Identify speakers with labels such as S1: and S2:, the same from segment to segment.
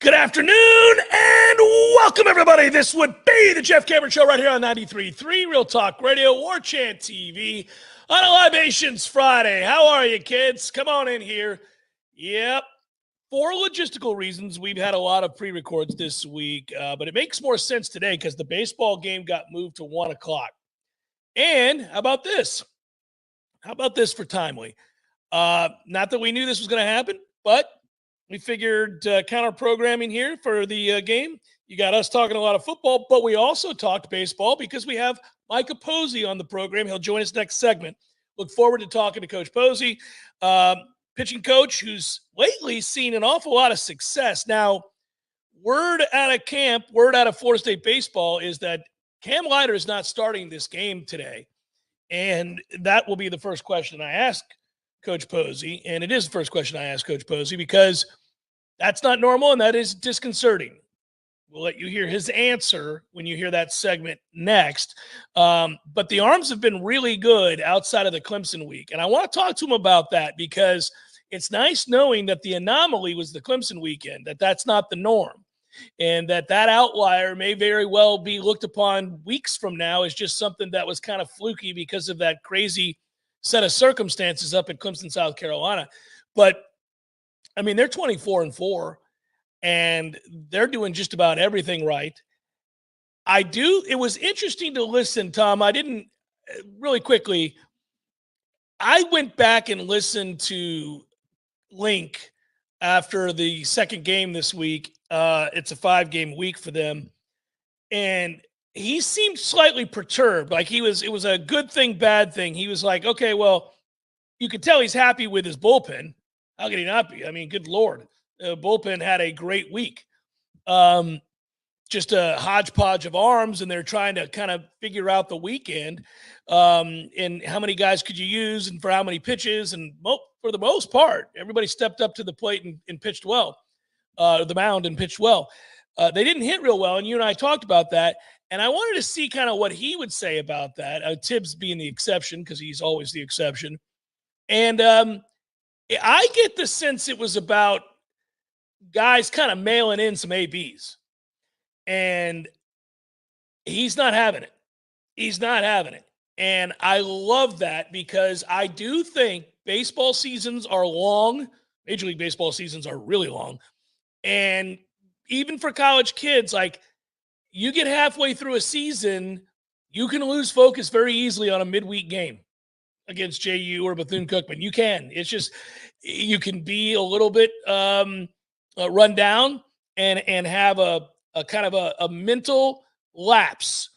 S1: Good afternoon and welcome, everybody. This would be the Jeff Cameron Show right here on 93.3 Real Talk Radio, Warchant TV on a Libations Friday. How are you, kids? Come on in here. Yep. For logistical reasons, we've had a lot of pre-records this week, but it makes more sense today because the baseball game got moved to 1 o'clock. And how about this? How about this for timely? Not that we knew this was going to happen, but we figured counter-programming here for the game. You got us talking a lot of football, but we also talked baseball because we have Mike Posey on the program. He'll join us next segment. Look forward to talking to Coach Posey, pitching coach who's lately seen an awful lot of success. Now, word out of camp, word out of Florida State baseball is that Cam Leiter is not starting this game today, and that will be the first question I ask Coach Posey, and it is the first question I ask Coach Posey because that's not normal and that is disconcerting. We'll let you hear his answer when you hear that segment next. But the arms have been really good outside of the Clemson week, and I want to talk to him about that because it's nice knowing that the anomaly was the Clemson weekend, that that's not the norm, and that outlier may very well be looked upon weeks from now as just something that was kind of fluky because of that crazy set of circumstances up at Clemson, South Carolina. But I mean, they're 24-4 and they're doing just about everything right. It was interesting to listen, Tom. I didn't really quickly. I went back and listened to Link after the second game this week. It's a 5-game week for them. And he seemed slightly perturbed. Like it was a good thing, bad thing. He was like, okay, well, you could tell he's happy with his bullpen. How could he not be? I mean, good Lord. The bullpen had a great week. Just a hodgepodge of arms, and they're trying to kind of figure out the weekend and how many guys could you use and for how many pitches. And for the most part, everybody stepped up to the plate and pitched well, the mound and pitched well. They didn't hit real well, and you and I talked about that. And I wanted to see kind of what he would say about that. Tibbs being the exception because he's always the exception. And I get the sense it was about guys kind of mailing in some ABs. And he's not having it. He's not having it. And I love that because I do think baseball seasons are long. Major League Baseball seasons are really long. And even for college kids, like, you get halfway through a season, you can lose focus very easily on a midweek game against JU or Bethune-Cookman. You can. It's just you can be a little bit run down and have a kind of a mental lapse.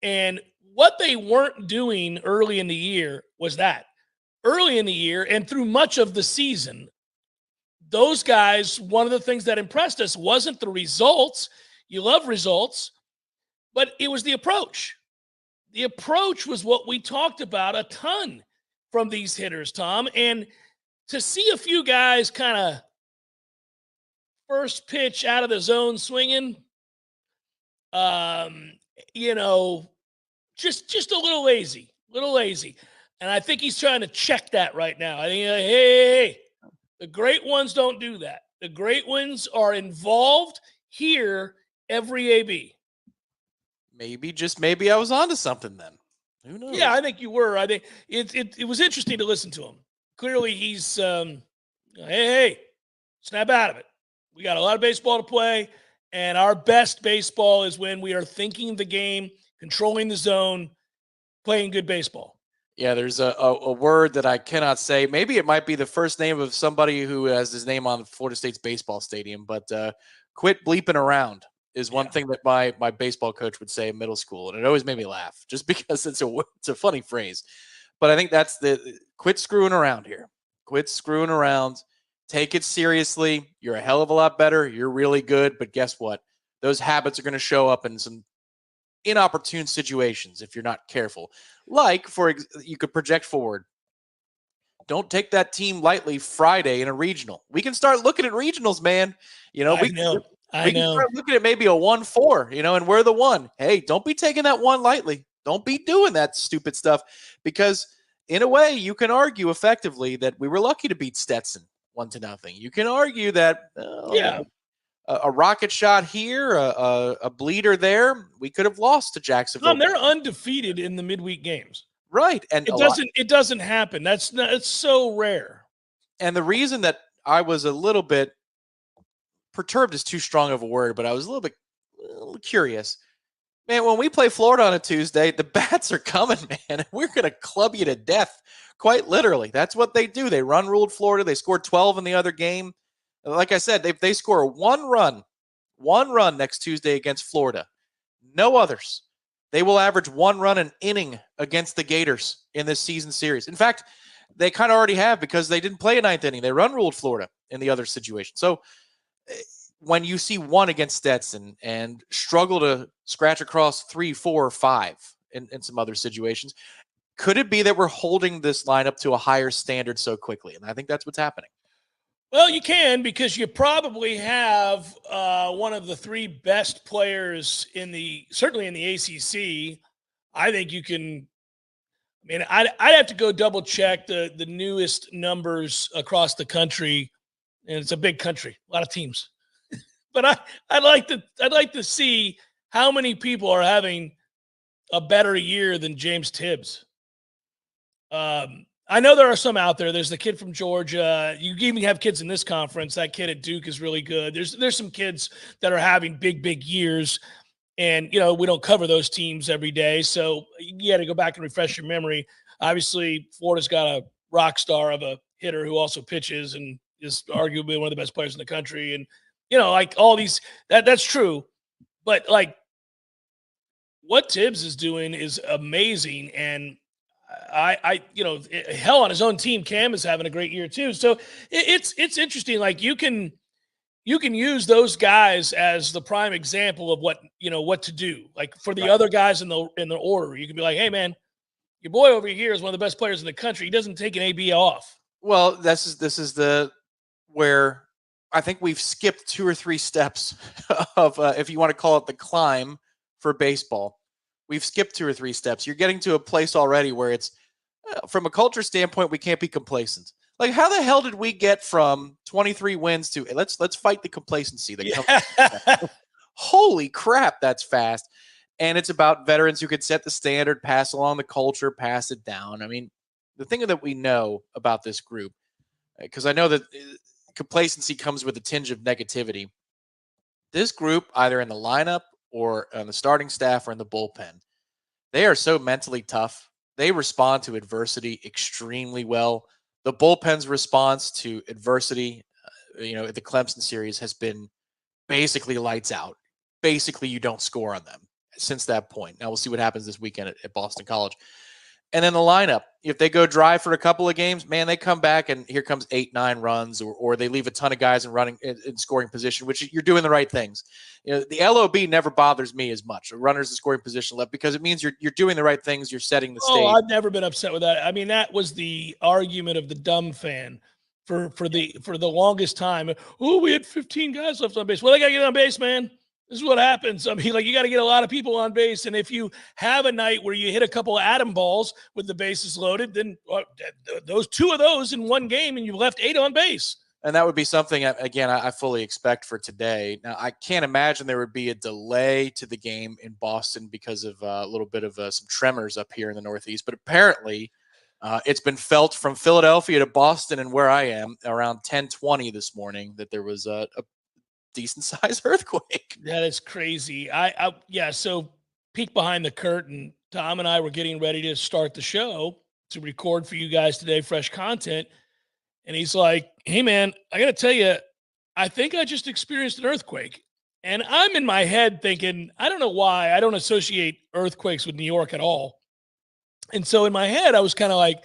S1: And what they weren't doing early in the year was that. Early in the year and through much of the season, those guys, one of the things that impressed us wasn't the results. You love results, but it was the approach. The approach was what we talked about a ton from these hitters, Tom. And to see a few guys kind of first pitch out of the zone swinging, just a little lazy. And I think he's trying to check that right now. I think, hey, the great ones don't do that. The great ones are involved here every AB.
S2: Maybe I was onto something then. Who knows?
S1: Yeah, I think you were. I think it was interesting to listen to him. Clearly he's, hey, snap out of it. We got a lot of baseball to play, and our best baseball is when we are thinking the game, controlling the zone, playing good baseball.
S2: Yeah, there's a word that I cannot say. Maybe it might be the first name of somebody who has his name on Florida State's baseball stadium, but quit bleeping around is one thing that my baseball coach would say in middle school, and it always made me laugh just because it's a funny phrase. But I think that's quit screwing around here. Quit screwing around. Take it seriously. You're a hell of a lot better. You're really good, but guess what? Those habits are going to show up in some inopportune situations if you're not careful. Like, you could project forward. Don't take that team lightly Friday in a regional. We can start looking at regionals, man. We can start looking at maybe a 1-4, and we're the one. Hey, don't be taking that one lightly. Don't be doing that stupid stuff because, in a way, you can argue effectively that we were lucky to beat Stetson 1-0. You can argue that a rocket shot here, a bleeder there, we could have lost to Jacksonville.
S1: They're undefeated in the midweek games.
S2: Right. And
S1: it doesn't happen. It's so rare.
S2: And the reason that I was a little bit perturbed is too strong of a word, but I was a little curious. Man, when we play Florida on a Tuesday, the bats are coming, man. We're going to club you to death, quite literally. That's what they do. They run-ruled Florida. They scored 12 in the other game. Like I said, they score one run next Tuesday against Florida. No others. They will average 1 run an inning against the Gators in this season series. In fact, they kind of already have because they didn't play a 9th inning. They run-ruled Florida in the other situation. So when you see 1 against Stetson and struggle to scratch across 3, 4, or 5 in some other situations, could it be that we're holding this lineup to a higher standard so quickly? And I think that's what's happening.
S1: Well, you can, because you probably have one of the 3 best players certainly in the ACC. I think you can. I mean, I'd have to go double check the newest numbers across the country, and it's a big country, a lot of teams. But I'd like to see how many people are having a better year than James Tibbs. I know there are some out there. There's the kid from Georgia. You even have kids in this conference. That kid at Duke is really good. There's some kids that are having big years, and we don't cover those teams every day, so you got to go back and refresh your memory. Obviously, Florida's got a rock star of a hitter who also pitches and is arguably one of the best players in the country, and like all these, that's true. But like what Tibbs is doing is amazing. And hell, on his own team, Cam is having a great year too. So it's interesting. Like you can use those guys as the prime example of what to do. Like for the other guys in the order, you can be like, hey man, your boy over here is one of the best players in the country. He doesn't take an AB off.
S2: Well, this is where I think we've skipped 2 or 3 steps of, if you want to call it the climb for baseball. We've skipped 2 or 3 steps. You're getting to a place already where it's, from a culture standpoint, we can't be complacent. Like, how the hell did we get from 23 wins to let's fight the complacency that comes? Holy crap, that's fast. And it's about veterans who could set the standard, pass along the culture, pass it down. I mean, the thing that we know about this group, because I know that complacency comes with a tinge of negativity. This group, either in the lineup or on the starting staff or in the bullpen, they are so mentally tough. They respond to adversity extremely well. The bullpen's response to adversity, the Clemson series has been basically lights out. Basically, you don't score on them since that point. Now we'll see what happens this weekend at Boston College. And then the lineup, if they go dry for a couple of games, man, they come back and here comes 8, 9 runs, or they leave a ton of guys in scoring position, which you're doing the right things. The LOB never bothers me as much. Runners in scoring position left, because it means you're doing the right things. You're setting the stage.
S1: I've never been upset with that. I mean, that was the argument of the dumb fan for the longest time. Oh, we had 15 guys left on base. Well, they got to get on base, man. This is what happens. I mean, like, you got to get a lot of people on base. And if you have a night where you hit a couple of atom balls with the bases loaded, then those 2 of those in one game, and you left 8 on base.
S2: And that would be something, again, I fully expect for today. Now, I can't imagine there would be a delay to the game in Boston because of a little bit of some tremors up here in the Northeast. But apparently, it's been felt from Philadelphia to Boston and where I am around 10:20 this morning that there was a decent sized earthquake.
S1: That is crazy. So peek behind the curtain. Tom and I were getting ready to start the show to record for you guys today, fresh content. And he's like, hey man, I got to tell you, I think I just experienced an earthquake. And I'm in my head thinking, I don't know why I don't associate earthquakes with New York at all. And so in my head, I was kind of like,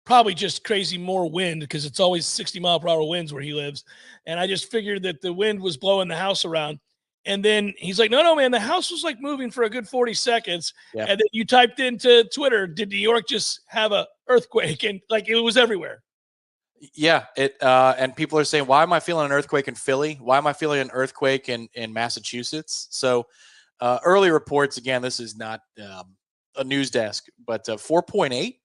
S1: probably just crazy more wind, because it's always 60-mile-per-hour winds where he lives. And I just figured that the wind was blowing the house around. And then he's like, no, man, the house was like moving for a good 40 seconds. Yeah. And then you typed into Twitter, did New York just have a earthquake? And like, it was everywhere.
S2: Yeah. And people are saying, why am I feeling an earthquake in Philly? Why am I feeling an earthquake in Massachusetts? So early reports, again, this is not a news desk, but 4.8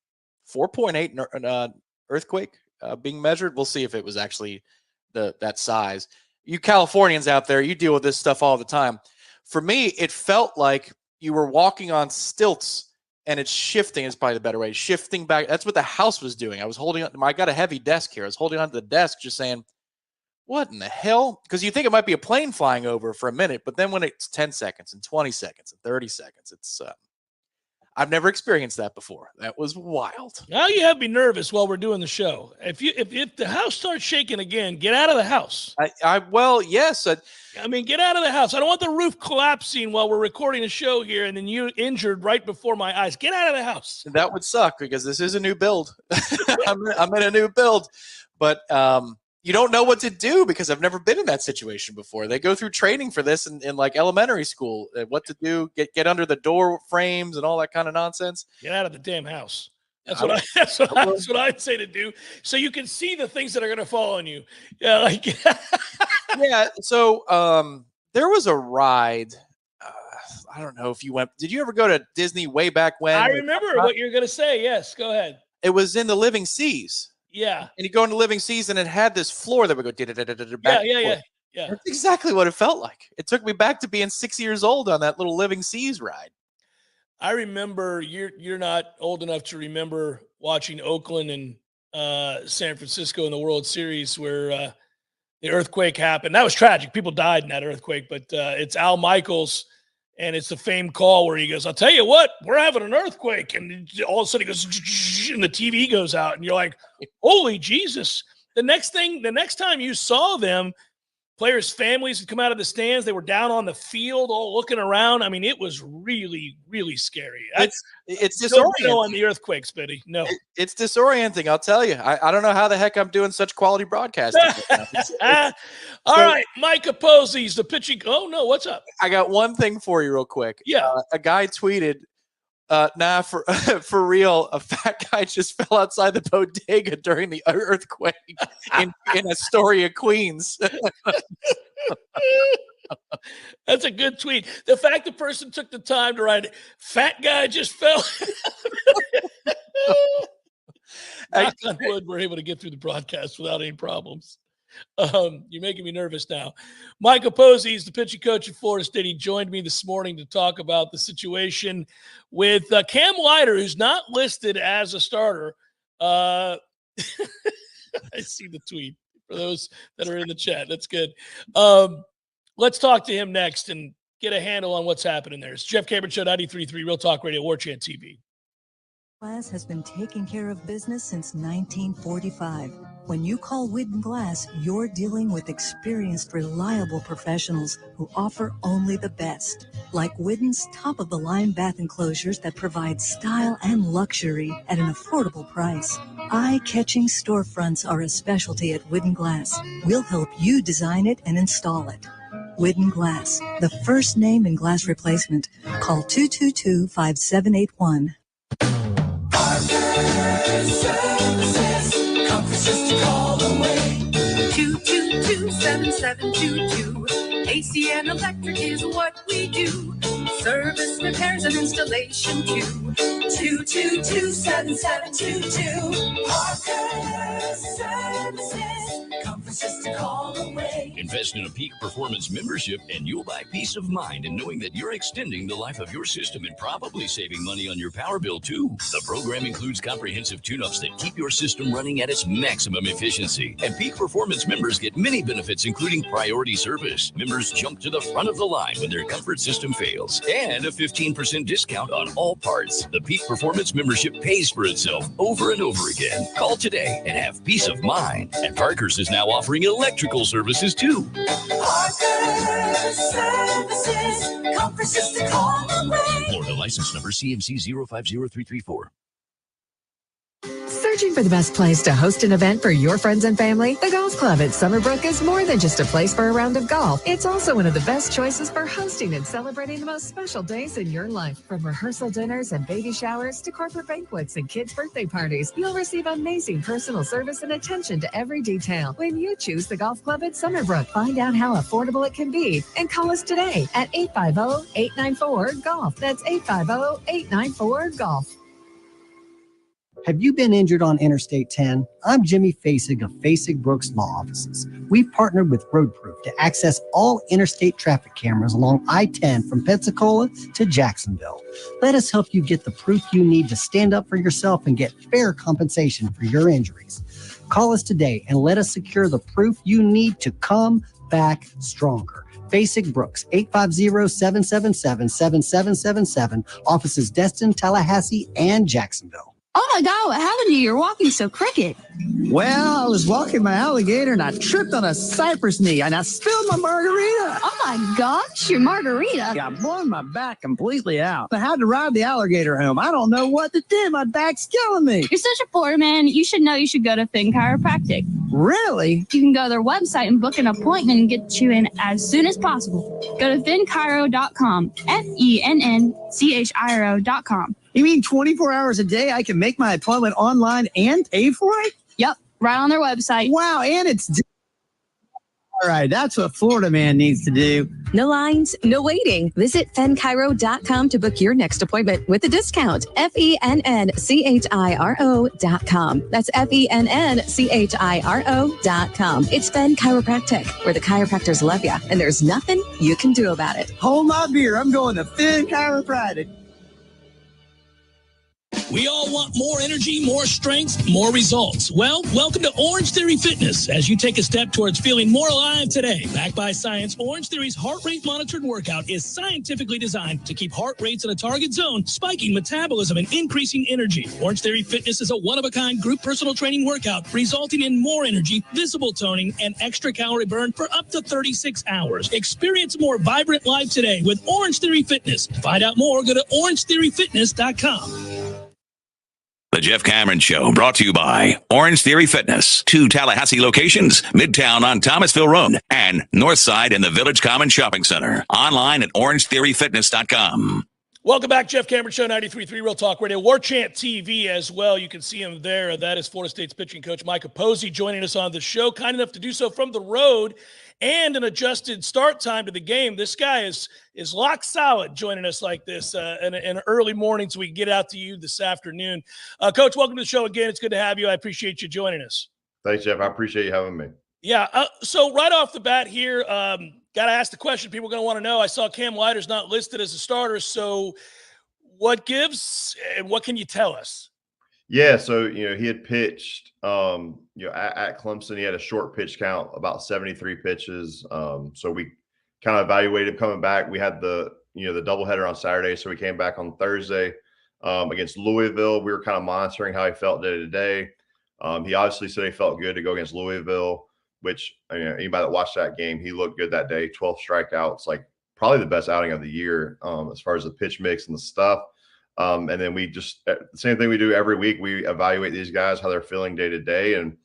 S2: earthquake being measured. We'll see if it was actually that size. you Californians out there, you deal with this stuff all the time. For me, it felt like you were walking on stilts and it's shifting is probably the better way. Shifting back. That's what the house was doing. I was holding on. I got a heavy desk here. I was holding onto the desk just saying, what in the hell? Because you think it might be a plane flying over for a minute, but then when it's 10 seconds and 20 seconds and 30 seconds, it's I've never experienced that before. That was wild.
S1: Now you have me nervous while we're doing the show. If the house starts shaking again, get out of the house.
S2: Well, yes.
S1: I mean, get out of the house. I don't want the roof collapsing while we're recording a show here and then you injured right before my eyes. Get out of the house.
S2: That would suck because this is a new build. I'm in a new build, but you don't know what to do because I've never been in that situation before. They go through training for this in like elementary school, what to do, get under the door frames and all that kind of nonsense.
S1: Get out of the damn house. That's what I'd say to do. So you can see the things that are going to fall on you. Yeah. Like,
S2: yeah. So there was a ride. I don't know if you went, did you ever go to Disney way back when?
S1: I remember what you're going to say. Yes. Go ahead.
S2: It was in the Living Seas.
S1: Yeah.
S2: And you go into Living Seas and it had this floor that would go back.
S1: Yeah.
S2: That's exactly what it felt like. It took me back to being 6 years old on that little Living Seas ride.
S1: I remember you're not old enough to remember watching Oakland and San Francisco in the World Series where the earthquake happened. That was tragic. People died in that earthquake, but it's Al Michaels. And it's the famed call where he goes, I'll tell you what, we're having an earthquake. And all of a sudden he goes, and the TV goes out. And you're like, holy Jesus. The next time you saw them, players' families would come out of the stands. They were down on the field all looking around. I mean, it was really, really scary.
S2: It's disorienting.
S1: No on the earthquakes, Betty. No.
S2: It's disorienting, I'll tell you. I don't know how the heck I'm doing such quality broadcasting.
S1: All right, Mike Posey's the pitching. Oh, no, what's up?
S2: I got one thing for you real quick.
S1: Yeah.
S2: A guy tweeted, for real, a fat guy just fell outside the bodega during the earthquake in Astoria, Queens.
S1: That's a good tweet. The fact the person took the time to write it, fat guy just fell. Knock on wood, we're able to get through the broadcast without any problems. You're making me nervous now. Mike Posey is the pitching coach at Florida State. He joined me this morning to talk about the situation with Cam Leiter, who's not listed as a starter. I see the tweet for those that are in the chat. That's good. Let's talk to him next and get a handle on what's happening there. It's Jeff Cameron Show, 93.3 Real Talk Radio, Warchant TV.
S3: Glass has been taking care of business since 1945. When you call Whidden Glass, you're dealing with experienced, reliable professionals who offer only the best. Like Whidden's top-of-the-line bath enclosures that provide style and luxury at an affordable price. Eye-catching storefronts are a specialty at Whidden Glass. We'll help you design it and install it. Whidden Glass, the first name in glass replacement. Call 222-5781.
S4: Services, comfort just a call away. 222-7722. AC and electric is what we do. Service, repairs, and installation too. 222-7722. Parker Services, comfort just a call away.
S5: Invest in a Peak Performance membership and you'll buy peace of mind in knowing that you're extending the life of your system and probably saving money on your power bill too. The program includes comprehensive tune-ups that keep your system running at its maximum efficiency. And Peak Performance members get many benefits, including priority service. Members jump to the front of the line when their comfort system fails. And a 15% discount on all parts. The Peak Performance membership pays for itself over and over again. Call today and have peace of mind. And Parker's is now offering electrical services too.
S4: Parker Services, comfort just a call away.
S5: Florida license number CMC 050334.
S6: Searching for the best place to host an event for your friends and family? The Golf Club at Summerbrook is more than just a place for a round of golf. It's also one of the best choices for hosting and celebrating the most special days in your life. From rehearsal dinners and baby showers to corporate banquets and kids' birthday parties, you'll receive amazing personal service and attention to every detail when you choose the Golf Club at Summerbrook. Find out how affordable it can be and call us today at 850-894-GOLF. That's 850-894-GOLF.
S7: Have you been injured on Interstate 10? I'm Jimmy Fasig of Fasig Brooks Law Offices. We've partnered with RoadProof to access all interstate traffic cameras along I-10 from Pensacola to Jacksonville. Let us help you get the proof you need to stand up for yourself and get fair compensation for your injuries. Call us today and let us secure the proof you need to come back stronger. Fasig Brooks, 850-777-7777. Offices Destin, Tallahassee, and Jacksonville.
S8: Oh my God, what happened to you? You're walking so crooked.
S9: Well, I was walking my alligator and I tripped on a cypress knee and I spilled my margarita.
S8: Oh my gosh, your margarita.
S9: Yeah, I blown my back completely out. I had to ride the alligator home. I don't know what to do. My back's killing me.
S8: You're such a poor man. You should know you should go to Finn Chiropractic.
S9: Really?
S8: You can go to their website and book an appointment and get you in as soon as possible. Go to finnchiro.com, FENNCHIRO.com.
S9: You mean 24 hours a day I can make my appointment online and pay for it?
S8: Yep, right on their website.
S9: Wow, and it's... All right, that's what Florida man needs to do.
S10: No lines, no waiting. Visit FENChiro.com to book your next appointment with a discount. FENNCHIRO.com. That's FENNCHIRO.com. It's Fen Chiropractic, where the chiropractors love you, and there's nothing you can do about it.
S9: Hold my beer. I'm going to Finn Chiropractic.
S1: We all want more energy, more strength, more results. Well, welcome to Orange Theory Fitness as you take a step towards feeling more alive today. Backed by science, Orange Theory's heart rate monitored workout is scientifically designed to keep heart rates in a target zone, spiking metabolism and increasing energy. Orange Theory Fitness is a one-of-a-kind group personal training workout resulting in more energy, visible toning, and extra calorie burn for up to 36 hours. Experience a more vibrant life today with Orange Theory Fitness. To find out more, go to orangetheoryfitness.com.
S5: The Jeff Cameron Show, brought to you by Orange Theory Fitness. 2 Tallahassee locations, Midtown on Thomasville Road and Northside in the Village Common Shopping Center. Online at orangetheoryfitness.com.
S1: Welcome back, Jeff Cameron Show, 93.3 Real Talk Radio. Warchant TV as well. You can see him there. That is Florida State's pitching coach, Mike Posey, joining us on the show. Kind enough to do so from the road and an adjusted start time to the game. This guy is lock solid joining us like this in early morning so we can get out to you this afternoon. Coach, welcome to the show again. It's good to have you. I appreciate you joining us.
S11: Thanks, Jeff. I appreciate you having me.
S1: Yeah. So right off the bat here, got to ask the question people are going to want to know. I saw Cam Leiter's not listed as a starter. So what gives and what can you tell us?
S11: Yeah. So, he had pitched, at Clemson, he had a short pitch count, about 73 pitches. So we kind of evaluated coming back. We had the doubleheader on Saturday. So we came back on Thursday against Louisville. We were kind of monitoring how he felt day to day. He obviously said he felt good to go against Louisville, which anybody that watched that game, he looked good that day. 12 strikeouts, like probably the best outing of the year as far as the pitch mix and the stuff. And then we just the same thing we do every week. We evaluate these guys, how they're feeling day to day. And,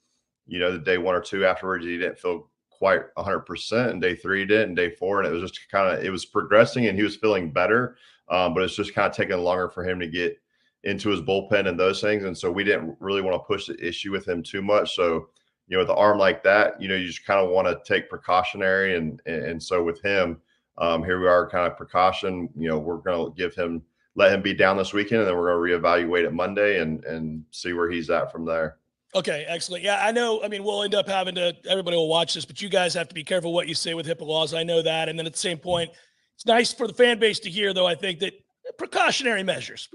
S11: the day 1 or 2 afterwards, he didn't feel quite 100%. And day 3 he did, and day 4. And it was just it was progressing and he was feeling better. But it's just kind of taking longer for him to get into his bullpen and those things. And so we didn't really want to push the issue with him too much. So, with the arm like that, you just kind of want to take precautionary. And so with him, here we are kind of precaution, we're going to let him be down this weekend, and then we're going to reevaluate it Monday and see where he's at from there.
S1: Okay, excellent. Yeah, I know. I mean, we'll end up everybody will watch this, but you guys have to be careful what you say with HIPAA laws. I know that. And then at the same point, it's nice for the fan base to hear, though, I think that precautionary measures,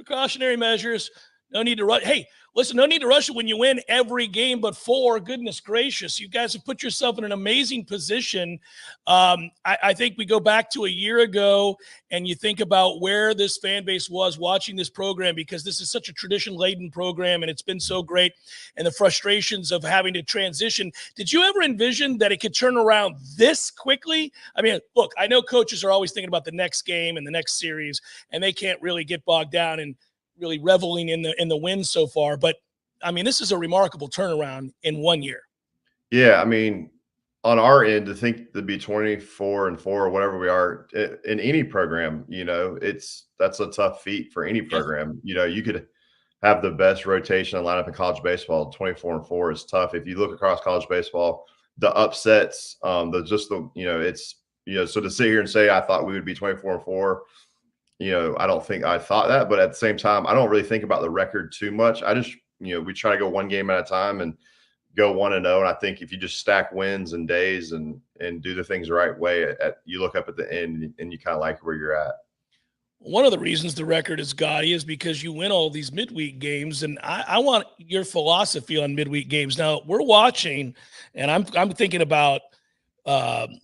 S1: no need to rush. Hey, listen, no need to rush it when you win every game but 4. Goodness gracious. You guys have put yourself in an amazing position. I think we go back to a year ago and you think about where this fan base was watching this program, because this is such a tradition-laden program and it's been so great, and the frustrations of having to transition. Did you ever envision that it could turn around this quickly? I mean, look, I know coaches are always thinking about the next game and the next series, and they can't really get bogged down in really reveling in the wins so far. But, I mean, this is a remarkable turnaround in 1 year.
S11: Yeah, I mean, on our end, to think to be 24-4 or whatever we are in any program, that's a tough feat for any program. You could have the best rotation and lineup in college baseball. 24-4 is tough. If you look across college baseball, the upsets, so to sit here and say I thought we would be 24-4, I don't think I thought that, but at the same time, I don't really think about the record too much. I just we try to go one game at a time and go 1-0. And I think if you just stack wins and days and do the things the right way, you look up at the end and you kind of like where you're at.
S1: One of the reasons the record is gaudy is because you win all these midweek games, and I want your philosophy on midweek games. Now we're watching, and I'm thinking about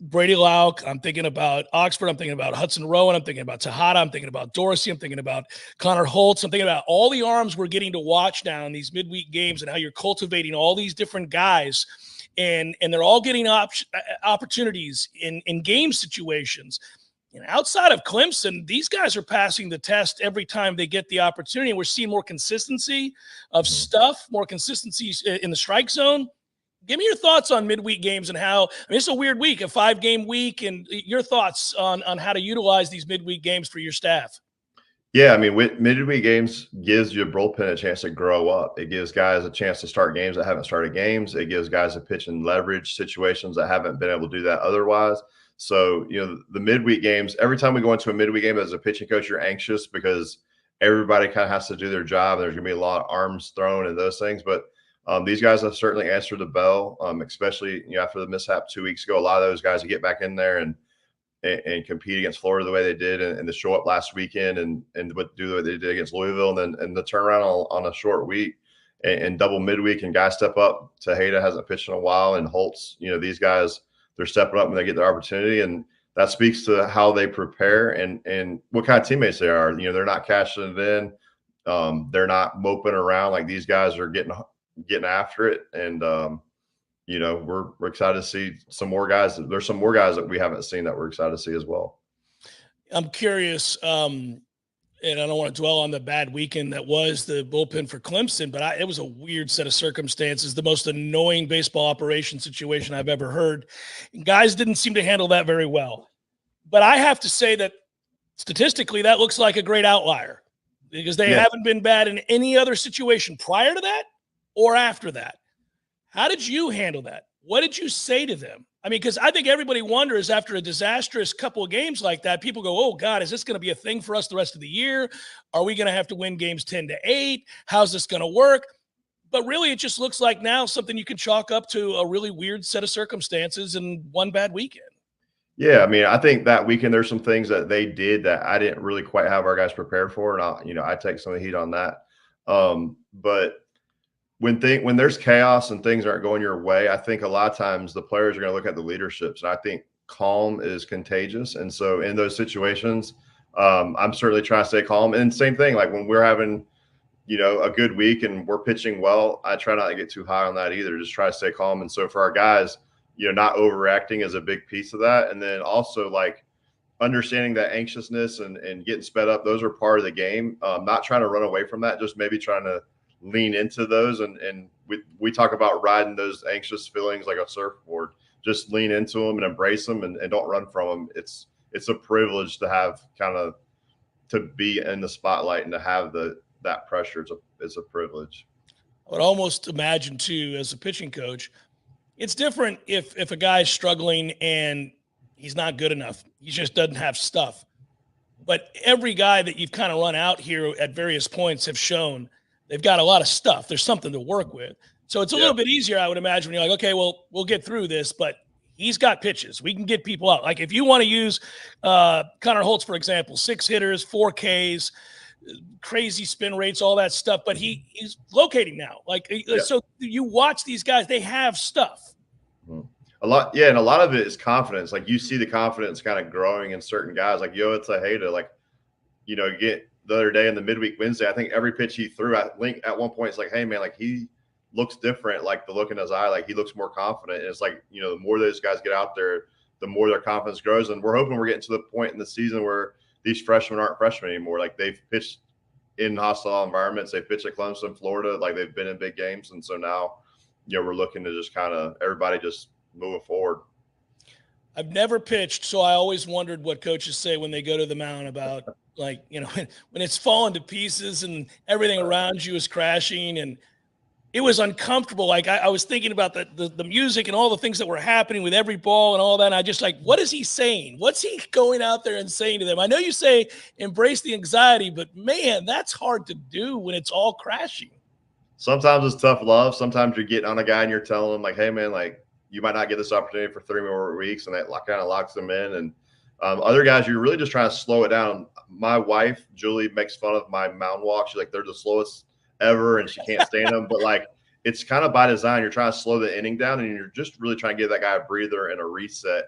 S1: Brady Lauk, I'm thinking about Oxford, I'm thinking about Hudson Rowan, I'm thinking about Tejada, I'm thinking about Dorsey, I'm thinking about Connor Holtz, I'm thinking about all the arms we're getting to watch now in these midweek games and how you're cultivating all these different guys, and they're all getting opportunities in game situations. And outside of Clemson, these guys are passing the test every time they get the opportunity. We're seeing more consistency of stuff, more consistency in the strike zone. Give me your thoughts on midweek games and how – it's a weird week, a 5-game week, and your thoughts on how to utilize these midweek games for your staff.
S11: Yeah, midweek games gives your bullpen a chance to grow up. It gives guys a chance to start games that haven't started games. It gives guys a pitch and leverage situations that haven't been able to do that otherwise. So, the midweek games, every time we go into a midweek game as a pitching coach, you're anxious because everybody kind of has to do their job. There's going to be a lot of arms thrown and those things. But these guys have certainly answered the bell, especially after the mishap 2 weeks ago. A lot of those guys to get back in there and compete against Florida the way they did and the show up last weekend and do what they did against Louisville and the turnaround on a short week and double midweek and guys step up. Tejada hasn't pitched in a while and Holtz, these guys – they're stepping up when they get their opportunity, and that speaks to how they prepare and what kind of teammates they are. They're not cashing it in. They're not moping around. Like these guys are getting after it. And, we're excited to see some more guys. There's some more guys that we haven't seen that we're excited to see as well.
S1: I'm curious, and I don't want to dwell on the bad weekend that was the bullpen for Clemson, but it was a weird set of circumstances, the most annoying baseball operation situation I've ever heard. And guys didn't seem to handle that very well. But I have to say that statistically, that looks like a great outlier because they haven't been bad in any other situation prior to that or after that. How did you handle that? What did you say to them? Because I think everybody wonders after a disastrous couple of games like that, people go, oh, God, is this going to be a thing for us the rest of the year? Are we going to have to win games 10-8? How's this going to work? But really, it just looks like now something you can chalk up to a really weird set of circumstances and one bad weekend.
S11: Yeah, I think that weekend there's some things that they did that I didn't really quite have our guys prepared for, and I take some of the heat on that. But when there's chaos and things aren't going your way, I think a lot of times the players are going to look at the leaderships, and I think calm is contagious. And so in those situations, I'm certainly trying to stay calm. And same thing, like when we're having, a good week and we're pitching well, I try not to get too high on that either. Just try to stay calm. And so for our guys, not overreacting is a big piece of that. And then also like understanding that anxiousness and getting sped up, those are part of the game. Not trying to run away from that, just maybe trying to lean into those. And we talk about riding those anxious feelings like a surfboard. Just lean into them and embrace them and don't run from them. It's a privilege to have to be in the spotlight and to have that pressure. It's a privilege.
S1: I would almost imagine too, as a pitching coach, it's different if a guy's struggling and he's not good enough. He just doesn't have stuff. But every guy that you've kind of run out here at various points have shown they've got a lot of stuff. There's something to work with. So it's a little bit easier, I would imagine, when you're like, okay, well, we'll get through this, but he's got pitches. We can get people out. Like if you want to use Connor Holtz, for example, 6 hitters, 4 Ks, crazy spin rates, all that stuff, but he's locating now. So you watch these guys, they have stuff.
S11: A lot, and a lot of it is confidence. Like you see the confidence kind of growing in certain guys. Like it's a Tejada. Like get the other day in the midweek Wednesday, I think every pitch he threw at one point, it's like, hey man, like he looks different. Like the look in his eye, like he looks more confident. And it's like the more those guys get out there, the more their confidence grows. And we're hoping we're getting to the point in the season where these freshmen aren't freshmen anymore. Like they've pitched in hostile environments. They pitched at Clemson, Florida. Like they've been in big games. And so now, we're looking to just kind of everybody just moving forward.
S1: I've never pitched, so I always wondered what coaches say when they go to the mound about when it's falling to pieces and everything around you is crashing and it was uncomfortable. Like I was thinking about the music and all the things that were happening with every ball and all that. And I just what is he saying? What's he going out there and saying to them? I know you say embrace the anxiety, but man, that's hard to do when it's all crashing.
S11: sometimes it's tough love. Sometimes you're getting on a guy and you're telling him like, hey man, like you might not get this opportunity for 3 more weeks, and that kind of locks them in. And other guys, you're really just trying to slow it down. My wife, Julie, makes fun of my mound walk. She's like, they're the slowest ever, and she can't stand them. But like, it's kind of by design. You're trying to slow the inning down, and you're just really trying to give that guy a breather and a reset.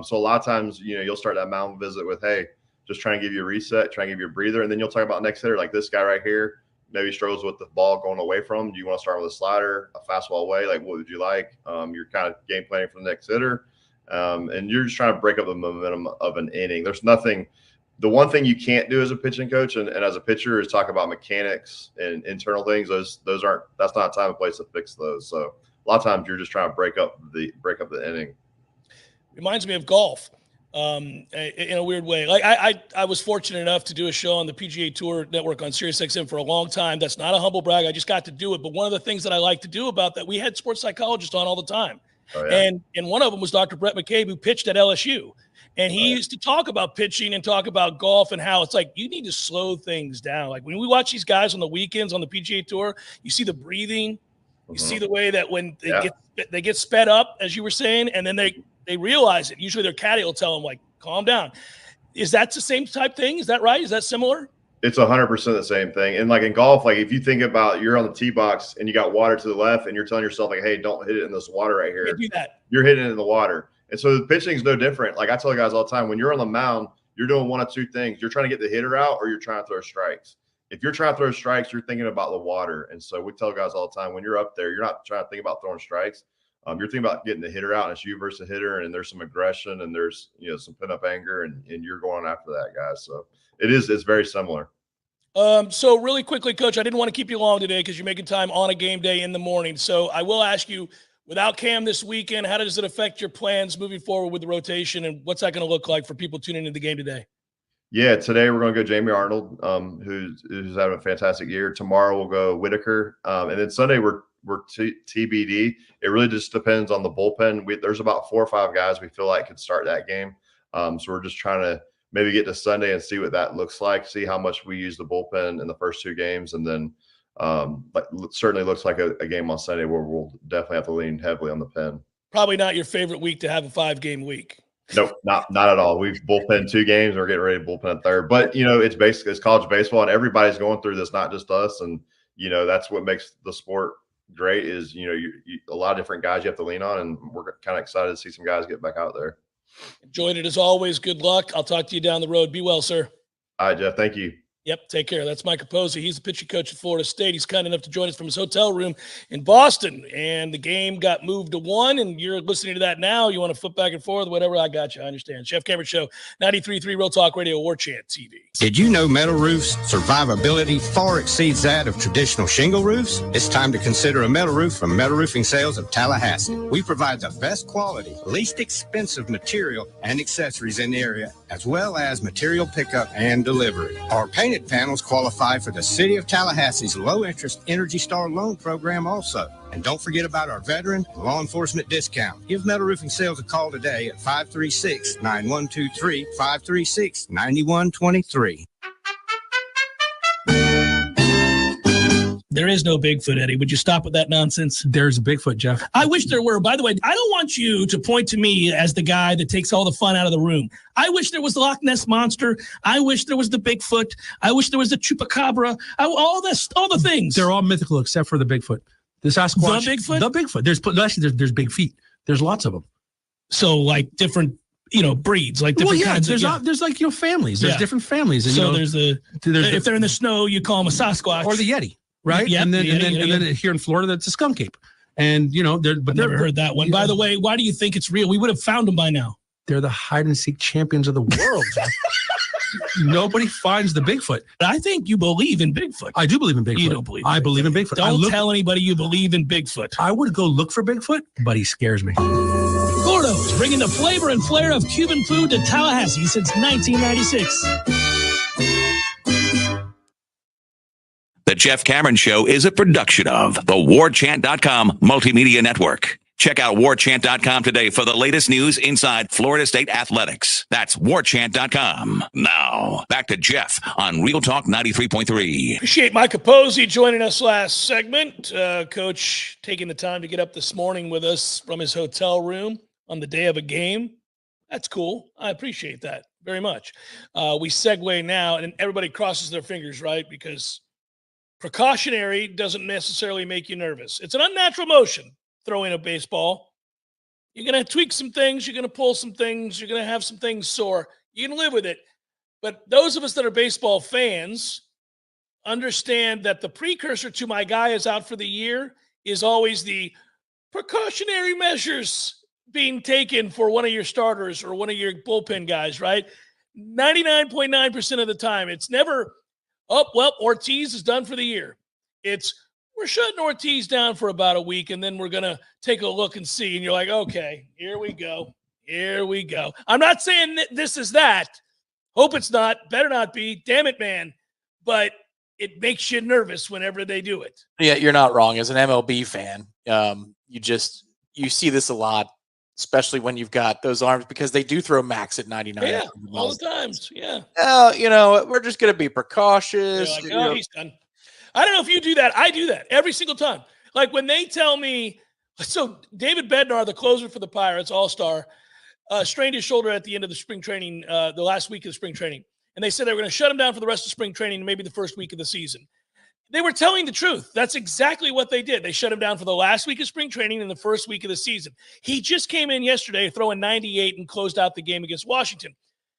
S11: So a lot of times, you'll start that mound visit with, hey, just trying to give you a reset, trying to give you a breather. And then you'll talk about next hitter, like this guy right here, maybe struggles with the ball going away from him. Do you want to start with a slider, a fastball away? Like, what would you like? You're kind of game planning for the next hitter. And you're just trying to break up the momentum of an inning. There's nothing – the one thing you can't do as a pitching coach and as a pitcher is talk about mechanics and internal things. Those aren't – that's not a time and place to fix those. So a lot of times you're just trying to break up the inning.
S1: Reminds me of golf. In a weird way. Like I was fortunate enough to do a show on the PGA Tour Network on SiriusXM for a long time. That's not a humble brag. I just got to do it. But one of the things that I like to do about that, we had sports psychologists on all the time. Oh, yeah. And one of them was Dr. Brett McCabe, who pitched at LSU. And he used to talk about pitching and talk about golf and how it's like you need to slow things down. Like when we watch these guys on the weekends on the PGA Tour, you see the breathing. You see the way that when they get sped up, as you were saying, and then they realize it. Usually their caddy will tell them, like, calm down. Is that the same type thing? Is that right? Is that similar?
S11: It's 100% the same thing. And like in golf, like if you think about you're on the tee box and you got water to the left and you're telling yourself like, hey, don't hit it in this water right here.
S1: You do that.
S11: You're hitting it in the water. And so the pitching is no different. Like I tell guys all the time, when you're on the mound, you're doing one of two things. You're trying to get the hitter out or you're trying to throw strikes. If you're trying to throw strikes, you're thinking about the water. And so we tell guys all the time, when you're up there, you're not trying to think about throwing strikes. You're thinking about getting the hitter out, and it's you versus the hitter, and there's some aggression, and there's some pent up anger, and you're going after that guy. So it's very similar.
S1: So really quickly, Coach, I didn't want to keep you long today because you're making time on a game day in the morning. So I will ask you, without Cam this weekend, how does it affect your plans moving forward with the rotation, and what's that going to look like for people tuning into the game today?
S11: Yeah, today we're going to go Jamie Arnold, who's having a fantastic year. Tomorrow we'll go Whitaker, and then Sunday we're TBD. It really just depends on the bullpen. There's about 4 or 5 guys we feel like could start that game. So we're just trying to maybe get to Sunday and see what that looks like, see how much we use the bullpen in the first 2 games. And then but it certainly looks like a game on Sunday where we'll definitely have to lean heavily on the pen.
S1: Probably not your favorite week to have a 5-game week.
S11: Nope, not at all. We've bullpen 2 games. We're getting ready to bullpen a 3rd. But, it's college baseball, and everybody's going through this, not just us. And, that's what makes the sport great is, a lot of different guys you have to lean on, and we're kind of excited to see some guys get back out there.
S1: Enjoyed it as always. Good luck. I'll talk to you down the road. Be well, sir.
S11: All right, Jeff. Thank you.
S1: Yep, take care. That's Mike Posey. He's the pitching coach at Florida State. He's kind enough to join us from his hotel room in Boston. And the game got moved to 1, and you're listening to that now. You want to flip back and forth, whatever, I got you. I understand. Jeff Cameron Show, 93.3 Real Talk Radio, Warchant TV.
S12: Did you know metal roofs' survivability far exceeds that of traditional shingle roofs? It's time to consider a metal roof from Metal Roofing Sales of Tallahassee. We provide the best quality, least expensive material and accessories in the area, as well as material pickup and delivery. Our painted panels qualify for the City of Tallahassee's low-interest Energy Star loan program also. And don't forget about our veteran law enforcement discount. Give Metal Roofing Sales a call today at 536-9123, 536-9123.
S1: There is no Bigfoot, Eddie. Would you stop with that nonsense?
S13: There's a Bigfoot, Jeff.
S1: I wish there were. By the way, I don't want you to point to me as the guy that takes all the fun out of the room. I wish there was the Loch Ness Monster. I wish there was the Bigfoot. I wish there was the Chupacabra. All the things.
S13: They're all mythical except for the Bigfoot. The Sasquatch.
S1: The Bigfoot?
S13: The Bigfoot. There's big feet. There's lots of them.
S1: So like different, breeds, like different kinds.
S13: There's like, families. There's different families. And,
S1: so if they're in the snow, you call them a Sasquatch.
S13: Or the Yeti. Right,
S1: yep,
S13: and then here in Florida, that's a skunk ape, and I've
S1: never heard that one. By the way, why do you think it's real? We would have found them by now.
S13: They're the hide and seek champions of the world. Nobody finds the Bigfoot.
S1: I think you believe in Bigfoot.
S13: I do believe in Bigfoot.
S1: You don't believe.
S13: I believe in Bigfoot.
S1: Don't tell anybody you believe in Bigfoot.
S13: I would go look for Bigfoot, but he scares me.
S1: Gordo's bringing the flavor and flair of Cuban food to Tallahassee since 1996.
S14: The Jeff Cameron Show is a production of the Warchant.com Multimedia Network. Check out warchant.com today for the latest news inside Florida State athletics. That's warchant.com. Now, back to Jeff on Real Talk 93.3.
S1: Appreciate Mike Posey joining us last segment. Coach taking the time to get up this morning with us from his hotel room on the day of a game. That's cool. I appreciate that very much. We segue now, and everybody crosses their fingers, right? Because precautionary doesn't necessarily make you nervous. It's an unnatural motion. Throwing a baseball, you're going to tweak some things, you're going to pull some things, you're going to have some things sore. You can live with it. But those of us that are baseball fans understand that the precursor to my guy is out for the year is always the precautionary measures being taken for one of your starters or one of your bullpen guys, right? 99.9% of the time, it's never, oh, well, Ortiz is done for the year. It's, we're shutting Ortiz down for about a week, and then we're going to take a look and see. And you're like, okay, here we go. Here we go. I'm not saying that this is that. Hope it's not. Better not be. Damn it, man. But it makes you nervous whenever they do it.
S2: Yeah, you're not wrong. As an MLB fan, you see this a lot, especially when you've got those arms, because they do throw max at 99.
S1: Yeah, all the times. Yeah.
S2: We're just going to be precautious.
S1: Like, oh, he's done. I don't know if you do that. I do that every single time. Like when they tell me, so David Bednar, the closer for the Pirates, all-star, strained his shoulder at the end of the spring training, the last week of the spring training. And they said they were going to shut him down for the rest of spring training, maybe the first week of the season. They were telling the truth. That's exactly what they did. They shut him down for the last week of spring training and the first week of the season. He just came in yesterday throwing 98 and closed out the game against Washington.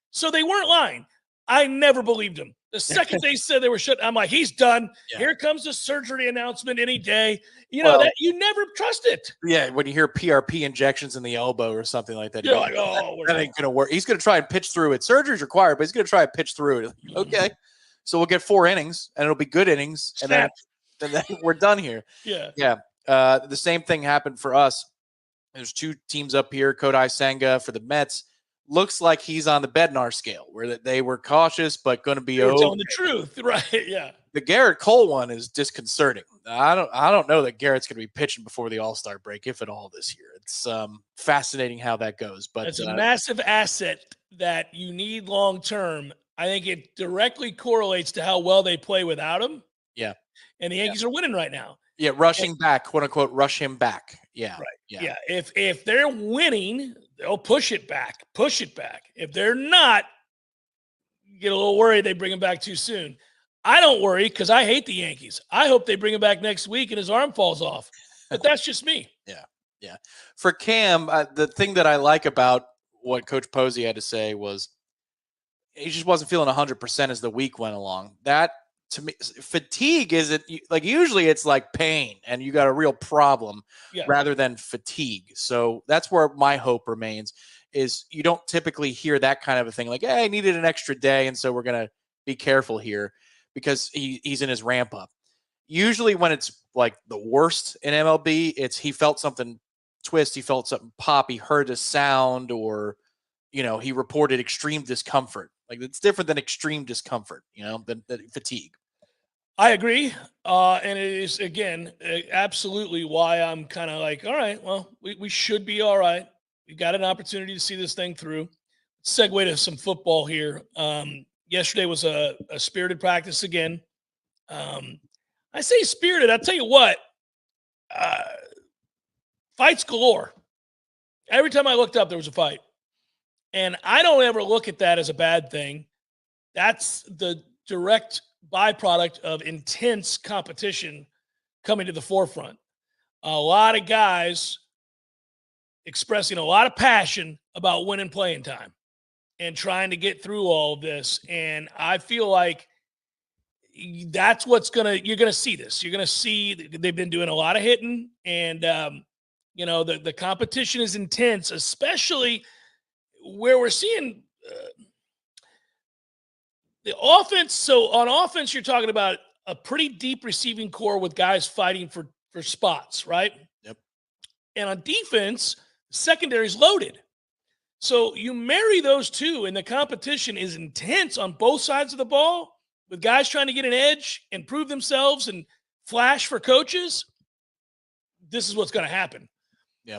S1: So they weren't lying. I never believed him. The second they said they were shut, I'm like, he's done. Yeah. Here comes the surgery announcement any day. That you never trust it.
S2: Yeah, when you hear PRP injections in the elbow or something like that,
S1: you're like, oh,
S2: that ain't going to work. He's going to try and pitch through it. Surgery's required, but he's going to try and pitch through it. Okay, so we'll get 4 innings, and it'll be good innings, and then we're done here.
S1: Yeah.
S2: The same thing happened for us. There's 2 teams up here. Kodai Senga for the Mets. Looks like he's on the Bednar scale, where they were cautious but going to be
S1: telling the truth, right? Yeah.
S2: The Garrett Cole one is disconcerting. I don't know that Garrett's going to be pitching before the All-Star break, if at all, this year. It's fascinating how that goes. But
S1: it's a massive asset that you need long term. I think it directly correlates to how well they play without him.
S2: Yeah.
S1: And the Yankees are winning right now.
S2: Yeah, rushing back, quote unquote, rush him back. Yeah.
S1: Right. Yeah. If they're winning, they'll push it back. If they're not, you get a little worried they bring him back too soon. I don't worry because I hate the Yankees. I hope they bring him back next week and his arm falls off. But that's just me.
S2: Yeah. For Cam, the thing that I like about what Coach Posey had to say was he just wasn't feeling 100% as the week went along. That, to me, fatigue isn't like, usually it's like pain and you got a real problem rather than fatigue. So that's where my hope remains, is you don't typically hear that kind of a thing like, hey, I needed an extra day, and so we're going to be careful here because he's in his ramp up. Usually when it's like the worst in MLB, it's he felt something twist, he felt something pop, he heard a sound, or, he reported extreme discomfort. Like, it's different than extreme discomfort, than fatigue.
S1: I agree. And it is, again, absolutely why I'm kind of like, all right, well, we should be all right. We got an opportunity to see this thing through. Let's segue to some football here. Yesterday was a spirited practice again. I say spirited. I'll tell you what, fights galore. Every time I looked up, there was a fight. And I don't ever look at that as a bad thing. That's the direct byproduct of intense competition coming to the forefront. A lot of guys expressing a lot of passion about winning playing time and trying to get through all of this. And I feel like that's what's you're going to see this. You're going to see they've been doing a lot of hitting, and, the competition is intense, especially where we're seeing the offense. So on offense, you're talking about a pretty deep receiving core with guys fighting for spots, right?
S2: Yep.
S1: And on defense, secondary is loaded. So you marry those two, and the competition is intense on both sides of the ball, with guys trying to get an edge and prove themselves and flash for coaches. This is what's going to happen.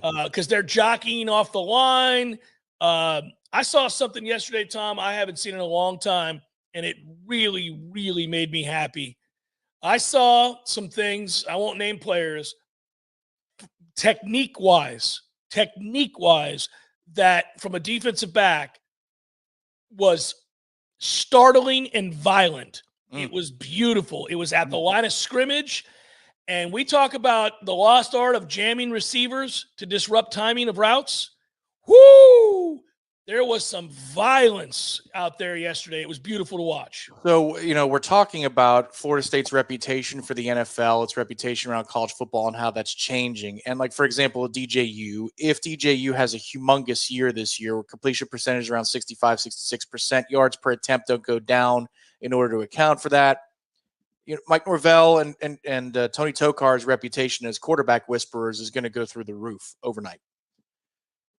S1: because they're jockeying off the line. I saw something yesterday, Tom, I haven't seen in a long time, and it really, really made me happy. I saw some things, I won't name players, technique-wise, that from a defensive back was startling and violent. It was beautiful. It was at the line of scrimmage. And we talk about the lost art of jamming receivers to disrupt timing of routes. Whoo! There was some violence out there yesterday. It was beautiful to watch.
S2: So, we're talking about Florida State's reputation for the NFL, its reputation around college football, and how that's changing. And, like, for example, DJU, if DJU has a humongous year this year, completion percentage around 65, 66%, yards per attempt don't go down in order to account for that. Mike Norvell and Tony Tokar's reputation as quarterback whisperers is going to go through the roof overnight.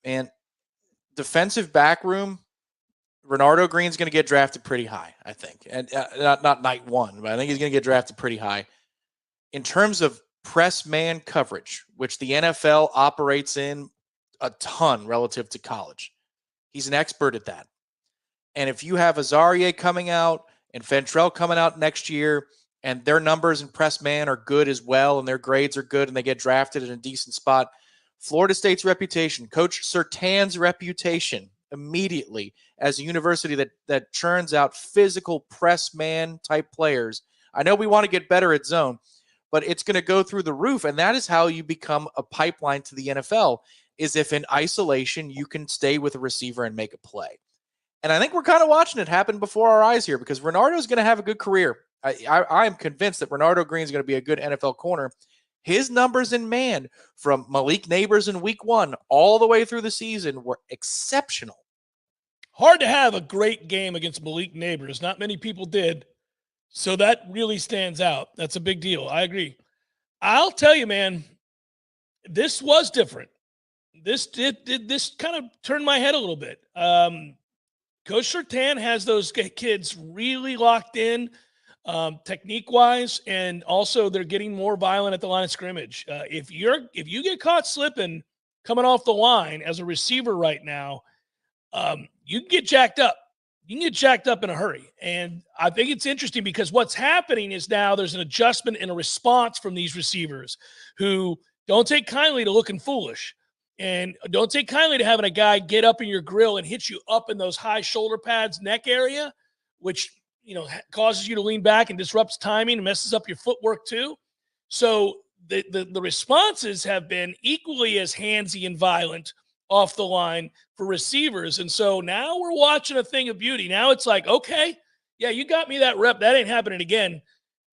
S2: And defensive back room, Renardo Green's going to get drafted pretty high, I think. And not night one, but I think he's going to get drafted pretty high. In terms of press man coverage, which the NFL operates in a ton relative to college, he's an expert at that. And if you have Azaria coming out and Fentrell coming out next year, and their numbers in press man are good as well, and their grades are good, and they get drafted in a decent spot, Florida State's reputation, Coach Surtan's reputation immediately as a university that churns out physical press man type players. I know we want to get better at zone, but it's going to go through the roof. And that is how you become a pipeline to the NFL, is if in isolation you can stay with a receiver and make a play. And I think we're kind of watching it happen before our eyes here, because Renardo is going to have a good career. I am convinced that Renardo Green is going to be a good NFL corner. His numbers in man from Malik Neighbors in week 1 all the way through the season were exceptional.
S1: Hard to have a great game against Malik Neighbors. Not many people did. So that really stands out. That's a big deal. I agree. I'll tell you, man, this was different. This kind of turned my head a little bit. Coach Surtan has those kids really locked in. Technique-wise, and also they're getting more violent at the line of scrimmage. If you get caught slipping coming off the line as a receiver right now, you can get jacked up. You can get jacked up in a hurry. And I think it's interesting because what's happening is now there's an adjustment and a response from these receivers who don't take kindly to looking foolish, and don't take kindly to having a guy get up in your grill and hit you up in those high shoulder pads, neck area, which causes you to lean back and disrupts timing and messes up your footwork too. So the responses have been equally as handsy and violent off the line for receivers. And so now we're watching a thing of beauty. Now it's like, okay, yeah, you got me that rep. That ain't happening again.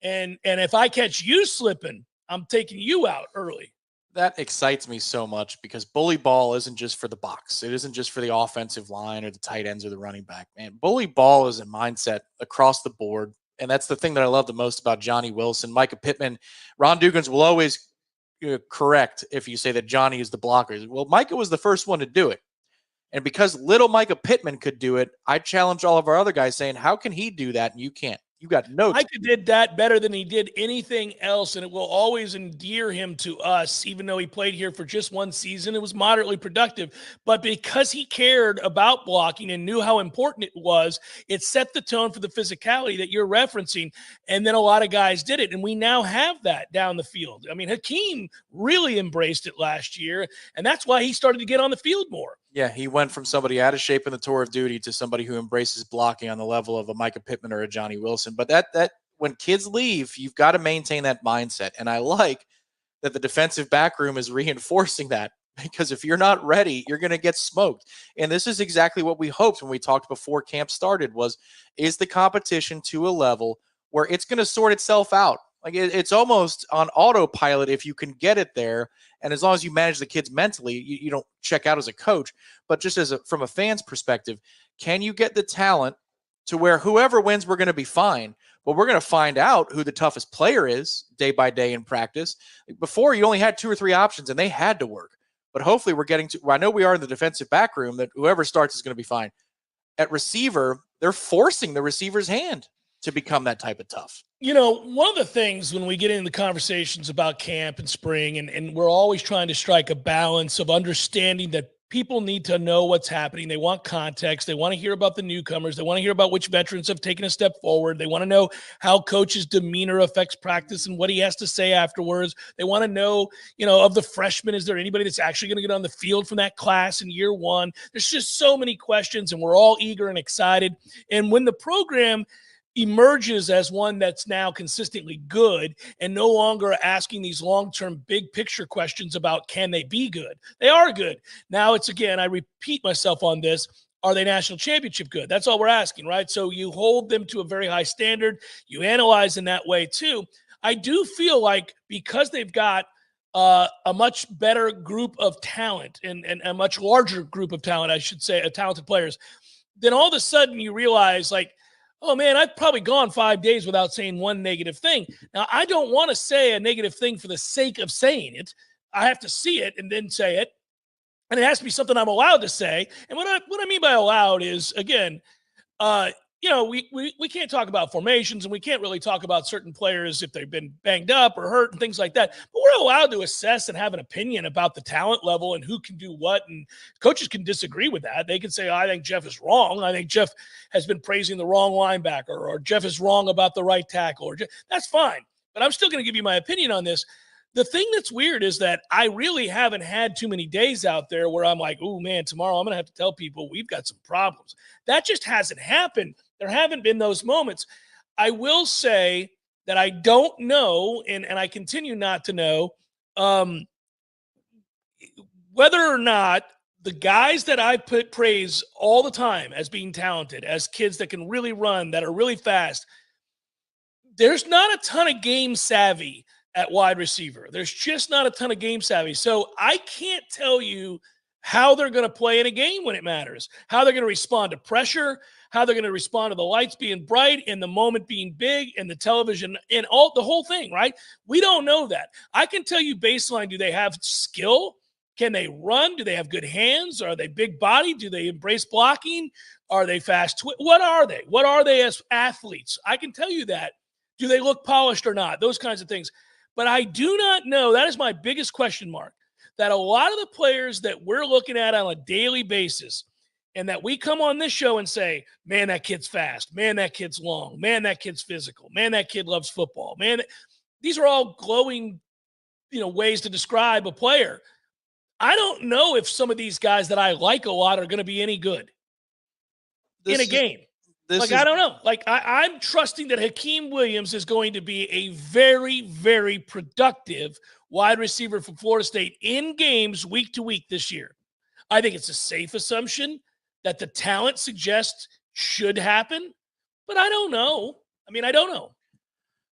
S1: And if I catch you slipping, I'm taking you out early.
S2: That excites me so much, because bully ball isn't just for the box. It isn't just for the offensive line or the tight ends or the running back. Man, bully ball is a mindset across the board. And that's the thing that I love the most about Johnny Wilson. Micah Pittman, Ron Dugans will always correct if you say that Johnny is the blocker. Well, Micah was the first one to do it. And because little Micah Pittman could do it, I challenge all of our other guys saying, how can he do that and you can't? You got no.
S1: Micah did that better than he did anything else, and it will always endear him to us, even though he played here for just one season. It was moderately productive, but because he cared about blocking and knew how important it was, it set the tone for the physicality that you're referencing, and then a lot of guys did it, and we now have that down the field. I mean, Hakeem really embraced it last year, and that's why he started to get on the field more.
S2: Yeah, he went from somebody out of shape in the tour of duty to somebody who embraces blocking on the level of a Micah Pittman or a Johnny Wilson. But that when kids leave, you've got to maintain that mindset. And I like that the defensive back room is reinforcing that, because if you're not ready, you're going to get smoked. And this is exactly what we hoped when we talked before camp started, is the competition to a level where it's going to sort itself out. Like it's almost on autopilot if you can get it there. And as long as you manage the kids mentally, you don't check out as a coach. But just from a fan's perspective, can you get the talent to where whoever wins, we're going to be fine. But we're going to find out who the toughest player is day by day in practice. Before, you only had 2 or 3 options, and they had to work. But hopefully we're getting to – I know we are in the defensive back room, that whoever starts is going to be fine. At receiver, they're forcing the receiver's hand to become that type of tough.
S1: One of the things when we get into conversations about camp and spring, and we're always trying to strike a balance of understanding that people need to know what's happening. They want context. They want to hear about the newcomers. They want to hear about which veterans have taken a step forward. They want to know how coach's demeanor affects practice and what he has to say afterwards. They want to know, of the freshmen, is there anybody that's actually going to get on the field from that class in year one? There's just so many questions, and we're all eager and excited. And when the program emerges as one that's now consistently good and no longer asking these long-term big picture questions about can they be good? They are good. Now it's, again, I repeat myself on this, are they national championship good? That's all we're asking, right? So you hold them to a very high standard. You analyze in that way too. I do feel like because they've got a much better group of talent and a much larger group of talent, I should say, talented players, then all of a sudden you realize, like, oh, man, I've probably gone 5 days without saying one negative thing. Now, I don't want to say a negative thing for the sake of saying it. I have to see it and then say it. And it has to be something I'm allowed to say. And what I mean by allowed is, again, we can't talk about formations, and we can't really talk about certain players if they've been banged up or hurt and things like that. But we're allowed to assess and have an opinion about the talent level and who can do what. And coaches can disagree with that. They can say, I think Jeff is wrong. I think Jeff has been praising the wrong linebacker, or Jeff is wrong about the right tackle. That's fine. But I'm still going to give you my opinion on this. The thing that's weird is that I really haven't had too many days out there where I'm like, oh, man, tomorrow I'm going to have to tell people we've got some problems. That just hasn't happened. There haven't been those moments. I will say that I don't know, and I continue not to know, whether or not the guys that I praise all the time as being talented, as kids that can really run, that are really fast, there's not a ton of game savvy at wide receiver. There's just not a ton of game savvy. So I can't tell you how they're going to play in a game when it matters, how they're going to respond to pressure, how they're going to respond to the lights being bright and the moment being big and the television and the whole thing, right? We don't know that. I can tell you baseline, do they have skill? Can they run? Do they have good hands? Are they big body? Do they embrace blocking? Are they fast? What are they? What are they as athletes? I can tell you that. Do they look polished or not? Those kinds of things. But I do not know. That is my biggest question mark, that a lot of the players that we're looking at on a daily basis and that we come on this show and say, man, that kid's fast. Man, that kid's long. Man, that kid's physical. Man, that kid loves football. Man, these are all glowing, ways to describe a player. I don't know if some of these guys that I like a lot are going to be any good in a game. I don't know. I'm trusting that Hakeem Williams is going to be a very, very productive wide receiver for Florida State in games week to week this year. I think it's a safe assumption that the talent suggests should happen, but I don't know. I don't know.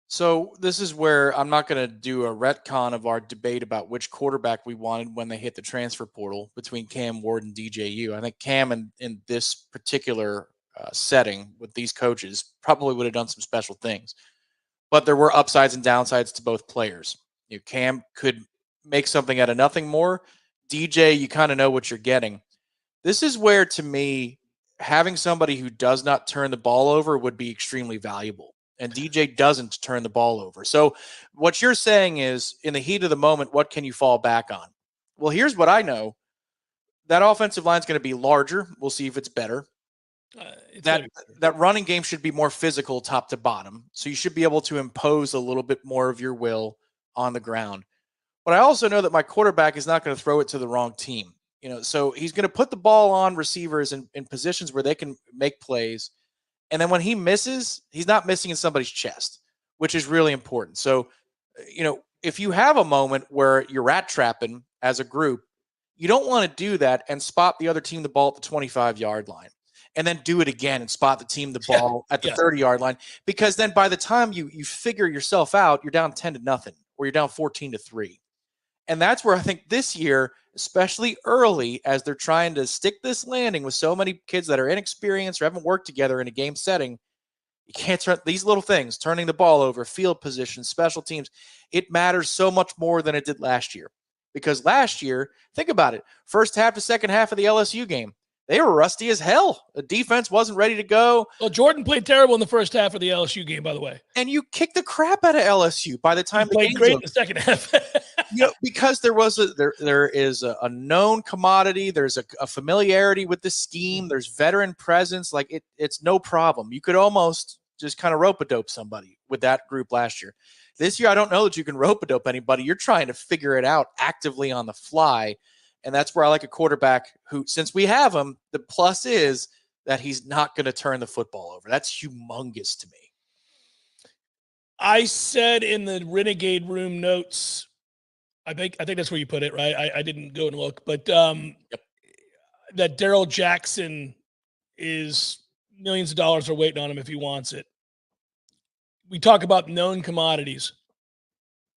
S2: So this is where I'm not going to do a retcon of our debate about which quarterback we wanted when they hit the transfer portal between Cam Ward and DJU. I think Cam in this particular setting with these coaches probably would have done some special things, but there were upsides and downsides to both players. Cam could make something out of nothing more. DJ, you kind of know what you're getting. This is where, to me, having somebody who does not turn the ball over would be extremely valuable. And DJ doesn't turn the ball over. So what you're saying is, in the heat of the moment, what can you fall back on? Well, here's what I know. That offensive line is going to be larger. We'll see if it's better. That running game should be more physical top to bottom. So you should be able to impose a little bit more of your will on the ground. But I also know that my quarterback is not going to throw it to the wrong team. So he's going to put the ball on receivers in positions where they can make plays. And then when he misses, he's not missing in somebody's chest, which is really important. So, if you have a moment where you're rat trapping as a group, you don't want to do that and spot the other team the ball at the 25-yard line. And then do it again and spot the team the ball at the 30-yard line. Because then by the time you figure yourself out, you're down 10-0 or you're down 14-3. And that's where I think this year, especially early, as they're trying to stick this landing with so many kids that are inexperienced or haven't worked together in a game setting, you can't turn these little things, turning the ball over, field position, special teams. It matters so much more than it did last year. Because last year, think about it, first half to second half of the LSU game, they were rusty as hell. The defense wasn't ready to go.
S1: Well, Jordan played terrible in the first half of the LSU game, by the way.
S2: And you kicked the crap out of LSU by the time
S1: He played great in the second half.
S2: Because there is a known commodity. There's a familiarity with the scheme. There's veteran presence. Like it's no problem. You could almost just kind of rope-a-dope somebody with that group last year. This year, I don't know that you can rope-a-dope anybody. You're trying to figure it out actively on the fly. And that's where I like a quarterback who, since we have him, the plus is that he's not going to turn the football over. That's humongous to me.
S1: I said in the Renegade Room notes, I think that's where you put it, right? I didn't go and look, but that Darrell Jackson is millions of dollars are waiting on him if he wants it. We talk about known commodities.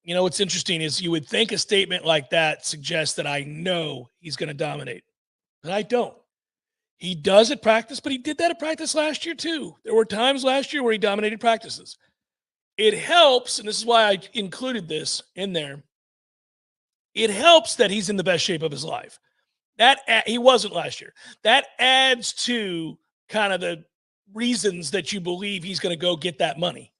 S1: You know, what's interesting is you would think a statement like that suggests that I know he's going to dominate, but I don't. He does at practice, but he did that at practice last year too. There were times last year where he dominated practices. It helps, and this is why I included this in there. It helps that he's in the best shape of his life. He wasn't last year. That adds to kind of the reasons that you believe he's going to go get that money.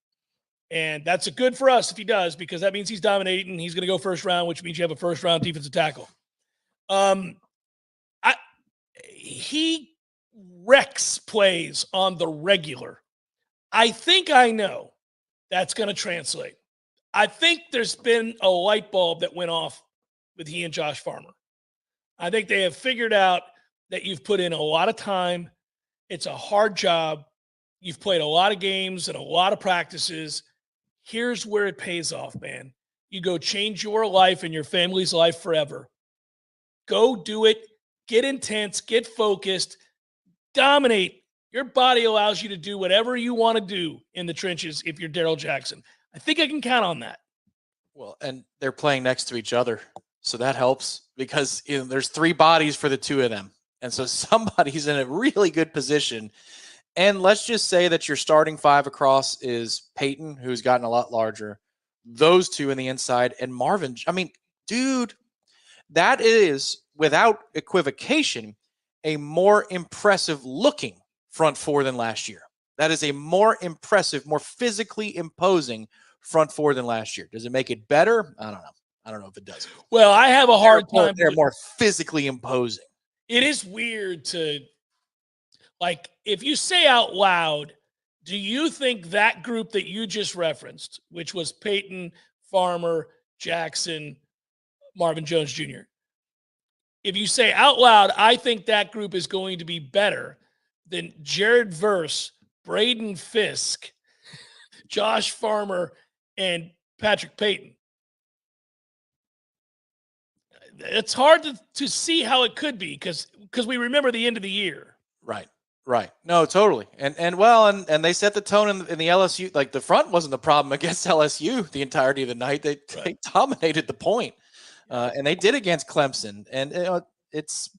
S1: And that's a good for us if he does, because that means he's dominating. He's going to go first round, which means you have a first round defensive tackle. He wrecks plays on the regular. I think I know that's going to translate. I think there's been a light bulb that went off with he and Josh Farmer. I think they have figured out that you've put in a lot of time. It's a hard job. You've played a lot of games and a lot of practices. Here's where it pays off, man. You go change your life and your family's life forever. Go do it. Get intense. Get focused. Dominate. Your body allows you to do whatever you want to do in the trenches if you're Darrell Jackson. I think I can count on that.
S2: Well, and they're playing next to each other, so that helps because there's three bodies for the two of them. And so somebody's in a really good position. And let's just say that your starting five across is Peyton, who's gotten a lot larger, those two in the inside, and Marvin. I mean, dude, that is, without equivocation, a more impressive looking front four than last year. That is a more impressive, more physically imposing front four than last year. Does it make it better? I don't know. I don't know if it does.
S1: Well, I have a hard time.
S2: They're more physically imposing.
S1: It is weird to, like, if you say out loud, do you think that group that you just referenced, which was Peyton, Farmer, Jackson, Marvin Jones Jr., if you say out loud, I think that group is going to be better than Jared Verse, Braden Fisk, Josh Farmer, and Patrick Peyton. It's hard to see how it could be because we remember the end of the year.
S2: Right. No, totally. And they set the tone in the LSU. Like, the front wasn't the problem against LSU the entirety of the night. They dominated the point. And they did against Clemson. And it's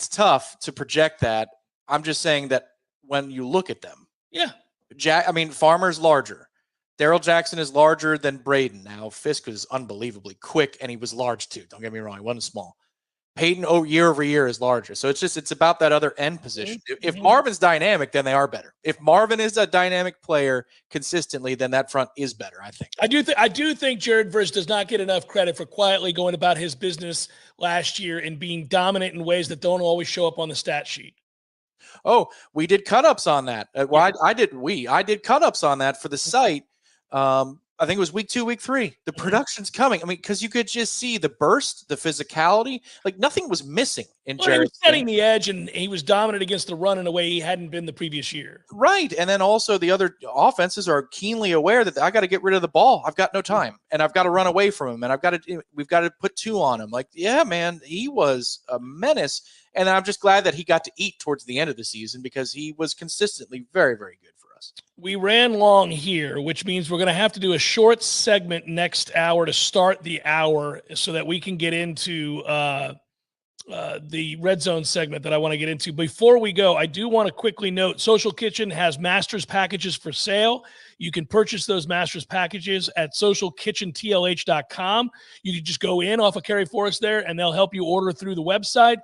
S2: tough to project that. I'm just saying that when you look at them.
S1: Yeah.
S2: Farmer's larger. Darrell Jackson is larger than Braden. Now, Fisk was unbelievably quick, and he was large too. Don't get me wrong. He wasn't small. Peyton, year over year, is larger. So it's about that other end position.
S1: Mm-hmm.
S2: If Marvin's dynamic, then they are better. If Marvin is a dynamic player consistently, then that front is better, I think.
S1: I do think Jared Verse does not get enough credit for quietly going about his business last year and being dominant in ways that don't always show up on the stat sheet.
S2: Oh, we did cut-ups on that. I did cut-ups on that for the site. I think it was week 2, week 3. The production's coming. Because you could just see the burst, the physicality. Like, nothing was missing in Jared.
S1: He was setting the edge, and he was dominant against the run in a way he hadn't been the previous year.
S2: Right. And then also the other offenses are keenly aware that I got to get rid of the ball. I've got no time, and I've got to run away from him, and we've got to put 2 on him. Like, yeah, man, he was a menace. And I'm just glad that he got to eat towards the end of the season because he was consistently very, very good for us.
S1: We ran long here, which means we're going to have to do a short segment next hour to start the hour so that we can get into the Red Zone segment that I want to get into. Before we go, I do want to quickly note Social Kitchen has Masters packages for sale. You can purchase those Masters packages at socialkitchentlh.com. You can just go in off of Kerry Forest there, and they'll help you order through the website.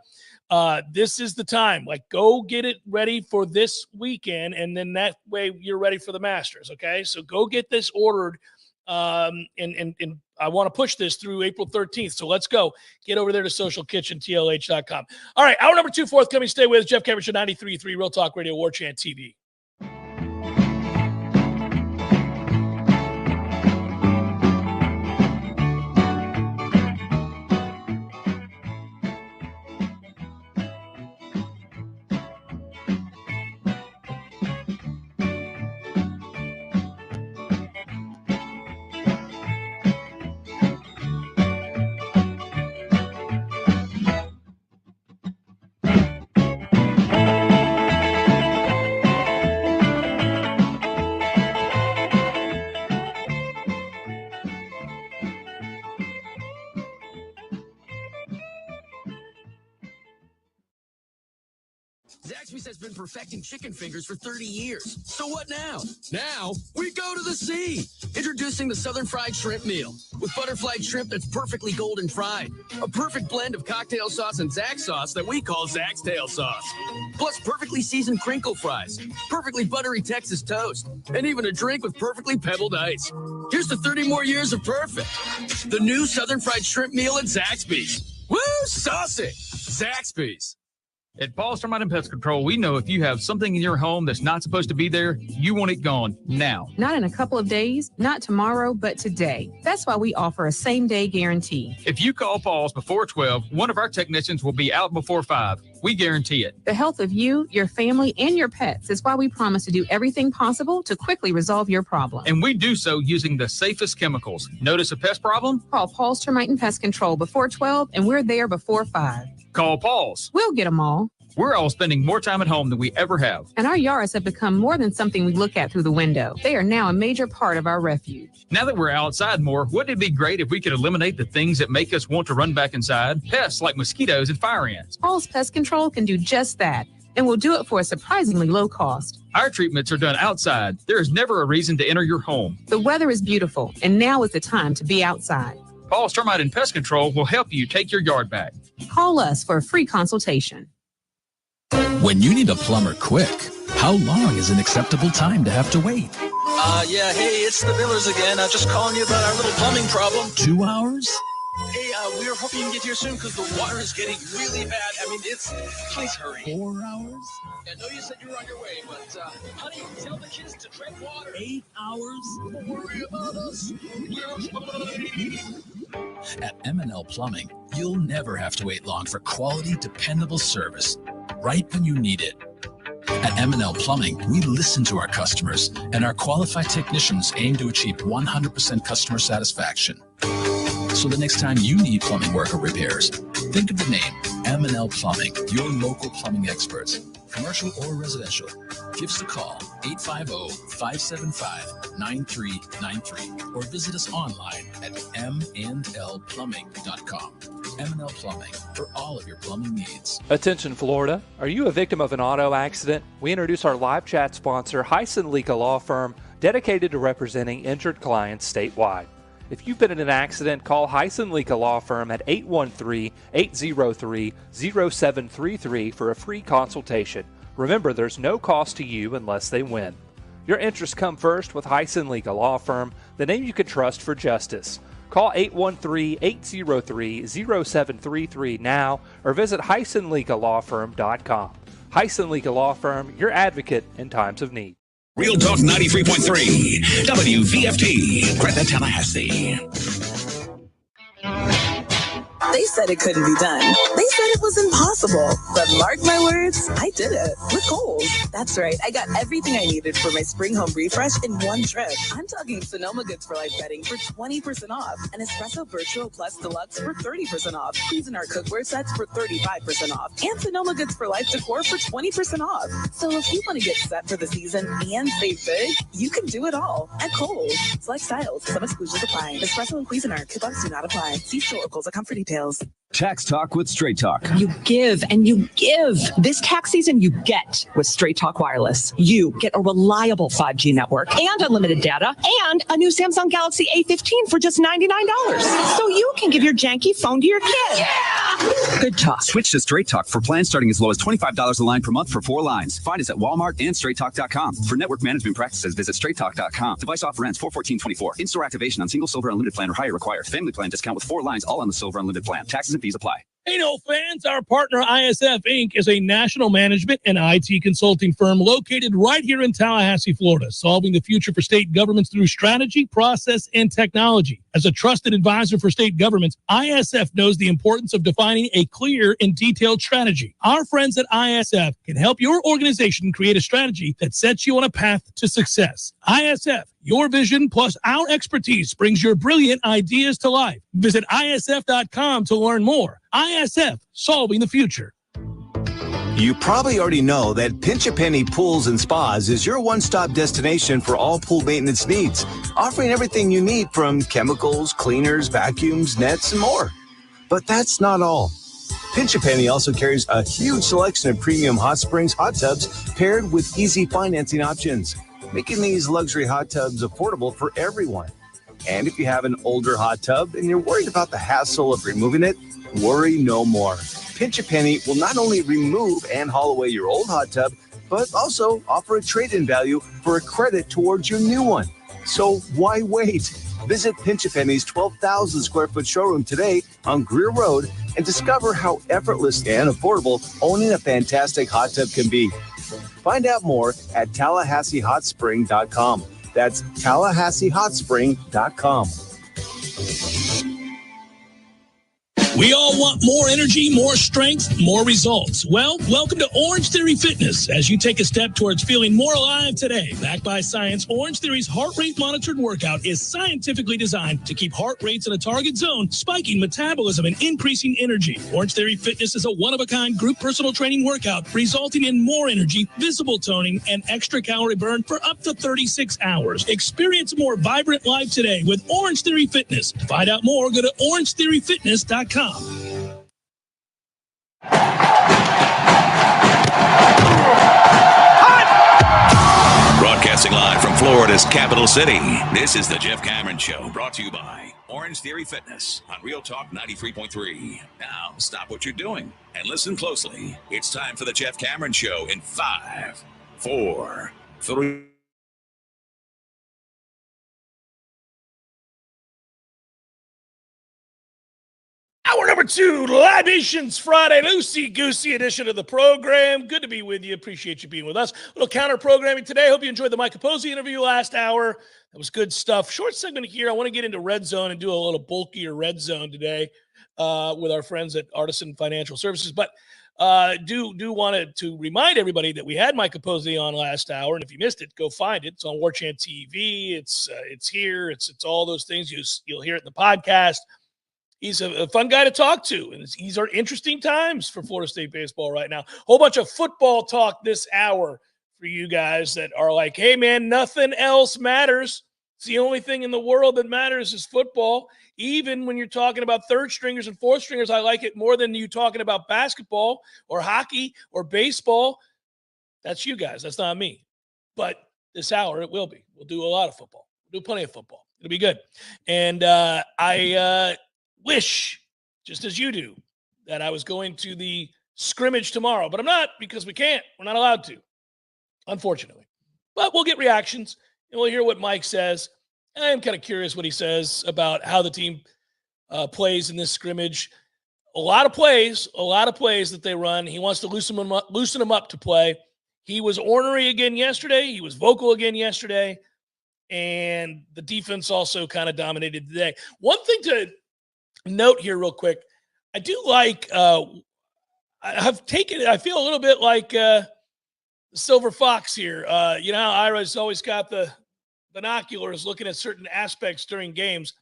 S1: this is the time. Like, go get it ready for this weekend, and then that way you're ready for the Masters, okay? So go get this ordered, and I want to push this through April 13th, so let's go. Get over there to socialkitchentlh.com. All right, hour number 2 forthcoming. Stay with us. Jeff Cameron Show, 93.3 Real Talk Radio, Warchant TV.
S15: Zaxby's has been perfecting chicken fingers for 30 years. So what now? Now, we go to the sea. Introducing the Southern Fried Shrimp Meal. With butterflied shrimp that's perfectly golden fried. A perfect blend of cocktail sauce and Zax sauce that we call Zax Tail Sauce. Plus perfectly seasoned crinkle fries. Perfectly buttery Texas toast. And even a drink with perfectly pebbled ice. Here's to 30 more years of perfect. The new Southern Fried Shrimp Meal at Zaxby's. Woo, saucy! Zaxby's.
S16: At Paul's Termite and Pest Control, we know if you have something in your home that's not supposed to be there, you want it gone now.
S17: Not in a couple of days, not tomorrow, but today. That's why we offer a same-day guarantee.
S16: If you call Paul's before 12, one of our technicians will be out before 5. We guarantee it.
S17: The health of you, your family, and your pets is why we promise to do everything possible to quickly resolve your problem.
S16: And we do so using the safest chemicals. Notice a pest problem?
S17: Call Paul's Termite and Pest Control before 12, and we're there before 5.
S16: Call Paul's.
S17: We'll get them all.
S16: We're all spending more time at home than we ever have.
S17: And our yards have become more than something we look at through the window. They are now a major part of our refuge.
S16: Now that we're outside more, wouldn't it be great if we could eliminate the things that make us want to run back inside? Pests like mosquitoes and fire ants.
S17: Paul's Pest Control can do just that, and we'll do it for a surprisingly low cost.
S16: Our treatments are done outside. There is never a reason to enter your home.
S17: The weather is beautiful, and now is the time to be outside.
S16: Paul's Termite and Pest Control will help you take your yard back.
S17: Call us for a free consultation.
S18: When you need a plumber quick, how long is an acceptable time to have to wait?
S19: Yeah, hey, it's the Millers again. Just calling you about our little plumbing problem.
S18: 2 hours?
S19: Hey, we were hoping you can get here soon because the water is getting really bad. I mean, please hurry.
S18: 4 hours?
S19: I know you said you were on your way, but, honey, tell the kids to drink water.
S18: 8 hours?
S19: Don't worry about us.
S18: At M&L Plumbing, you'll never have to wait long for quality, dependable service right when you need it. At M&L Plumbing, we listen to our customers, and our qualified technicians aim to achieve 100% customer satisfaction. So the next time you need plumbing work or repairs, think of the name M&L Plumbing, your local plumbing experts, commercial or residential. Give us a call, 850-575-9393, or visit us online at mndlplumbing.com. M&L Plumbing, for all of your plumbing needs.
S20: Attention Florida, are you a victim of an auto accident? We introduce our live chat sponsor, Hyson Leaka Law Firm, dedicated to representing injured clients statewide. If you've been in an accident, call Hyson Leaka Law Firm at 813-803-0733 for a free consultation. Remember, there's no cost to you unless they win. Your interests come first with Hyson Leaka Law Firm, the name you can trust for justice. Call 813-803-0733 now or visit HysonLeakaLawFirm.com. Hyson Leaka Law Firm, your advocate in times of need.
S14: Real Talk 93.3, WVFT, Greta, Tallahassee.
S21: They said it couldn't be done. They said it was impossible. But mark my words, I did it. With Kohl's. That's right. I got everything I needed for my spring home refresh in one trip. I'm talking Sonoma Goods for Life bedding for 20% off. And Espresso Virtual Plus Deluxe for 30% off. Cuisinart cookware sets for 35% off. And Sonoma Goods for Life decor for 20% off. So if you want to get set for the season and save big, you can do it all at Kohl's. Select styles. Some exclusions apply. Espresso and Cuisinart coupons do not apply. See store locals at comfort details.
S22: Tax Talk with Straight Talk.
S23: You give and you give. This tax season, you get with Straight Talk Wireless. You get a reliable 5G network and unlimited data and a new Samsung Galaxy A15 for just $99. So you can give your janky phone to your kid. Yeah! Good talk.
S22: Switch to Straight Talk for plans starting as low as $25 a line per month for 4 lines. Find us at Walmart and StraightTalk.com. For network management practices, visit StraightTalk.com. Device off rents 4/14/24. In-store activation on single Silver Unlimited plan or higher required. Family plan discount with 4 lines, all on the Silver Unlimited plan. Taxes and fees apply.
S1: Hey, no fans, our partner ISF Inc. is a national management and IT consulting firm located right here in Tallahassee, Florida, solving the future for state governments through strategy, process, and technology. As a trusted advisor for state governments, ISF knows the importance of defining a clear and detailed strategy. Our friends at ISF can help your organization create a strategy that sets you on a path to success. ISF, your vision plus our expertise brings your brilliant ideas to life. Visit ISF.com to learn more. ISF, solving the future.
S3: You probably already know that Pinch a Penny Pools and Spas is your one-stop destination for all pool maintenance needs, offering everything you need from chemicals, cleaners, vacuums, nets, and more. But that's not all. Pinch a Penny also carries a huge selection of premium hot springs hot tubs paired with easy financing options, making these luxury hot tubs affordable for everyone. And if you have an older hot tub and you're worried about the hassle of removing it, worry no more. Pinch a Penny will not only remove and haul away your old hot tub, but also offer a trade-in value for a credit towards your new one. So why wait? Visit Pinch a Penny's 12,000 square foot showroom today on Greer Road and discover how effortless and affordable owning a fantastic hot tub can be. Find out more at TallahasseeHotSpring.com. That's TallahasseeHotSpring.com.
S1: We all want more energy, more strength, more results. Well, welcome to Orange Theory Fitness as you take a step towards feeling more alive today. Backed by science, Orange Theory's heart rate monitored workout is scientifically designed to keep heart rates in a target zone, spiking metabolism and increasing energy. Orange Theory Fitness is a one-of-a-kind group personal training workout resulting in more energy, visible toning, and extra calorie burn for up to 36 hours. Experience more vibrant life today with Orange Theory Fitness. To find out more, go to orangetheoryfitness.com.
S14: Broadcasting live from Florida's capital city, this is the Jeff Cameron Show, brought to you by Orange Theory Fitness on Real Talk 93.3. Now, stop what you're doing and listen closely. It's time for the Jeff Cameron Show in 5, 4, 3.
S1: Hour number 2, Libations Friday, loosey-goosey edition of the program. Good to be with you. Appreciate you being with us. A little counter-programming today. Hope you enjoyed the Mike Posey interview last hour. That was good stuff. Short segment here. I want to get into Red Zone and do a little bulkier Red Zone today with our friends at Artisan Financial Services. But do want to remind everybody that we had Mike Posey on last hour. And if you missed it, go find it. It's on Warchant TV. It's here. It's all those things. You'll hear it in the podcast. He's a fun guy to talk to, and these are interesting times for Florida State baseball right now. Whole bunch of football talk this hour for you guys that are like, hey, man, nothing else matters. It's the only thing in the world that matters is football. Even when you're talking about third stringers and fourth stringers, I like it more than you talking about basketball or hockey or baseball. That's you guys. That's not me. But this hour, it will be. We'll do a lot of football. We'll do plenty of football. It'll be good. And I wish, just as you do, that I was going to the scrimmage tomorrow, but I'm not because we can't. We're not allowed to, unfortunately. But we'll get reactions, and we'll hear what Mike says. And I am kind of curious what he says about how the team plays in this scrimmage. A lot of plays that they run. He wants to loosen them up to play. He was ornery again yesterday. He was vocal again yesterday. And the defense also kind of dominated today. One thing to note here real quick, I do like I feel a little bit like the Silver Fox here. You know how Ira's always got the binoculars looking at certain aspects during games.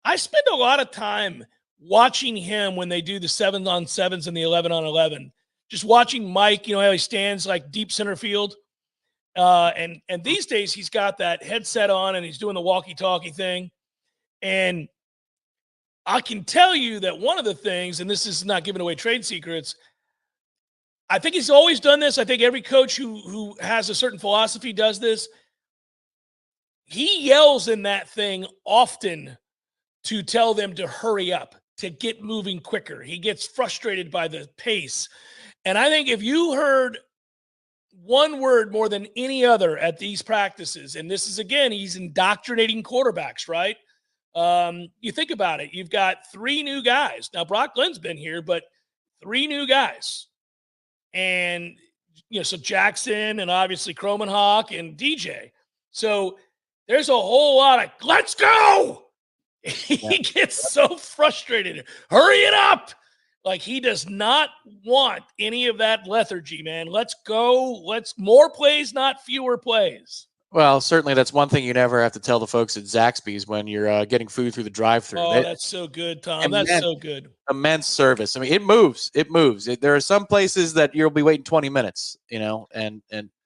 S1: I spend a lot of time watching him when they do the 7-on-7s and the 11-on-11. Just watching Mike, you know how he stands like deep center field. And these days he's got that headset on and he's doing the walkie-talkie thing. And I can tell you that one of the things, and this is not giving away trade secrets, I think he's always done this. I think every coach who has a certain philosophy does this. He yells in that thing often to tell them to hurry up. to get moving quicker. He gets frustrated by the pace. And I think if you heard one word more than any other at these practices, and this is, again, he's indoctrinating quarterbacks, right? You think about it. You've got 3 new guys. Now, Brock Glenn's been here, but 3 new guys. And, so Jackson and obviously Cromenhawk and DJ. So there's a whole lot of, let's go. He gets so frustrated. Hurry it up. Like, he does not want any of that lethargy, man. Let's go. Let's more plays, not fewer plays.
S2: Well, certainly that's one thing you never have to tell the folks at Zaxby's when you're getting food through the drive-thru.
S1: Oh, that's so good, Tom. That's so good. Immense
S2: service. I mean, it moves. It moves. There are some places that you'll be waiting 20 minutes, and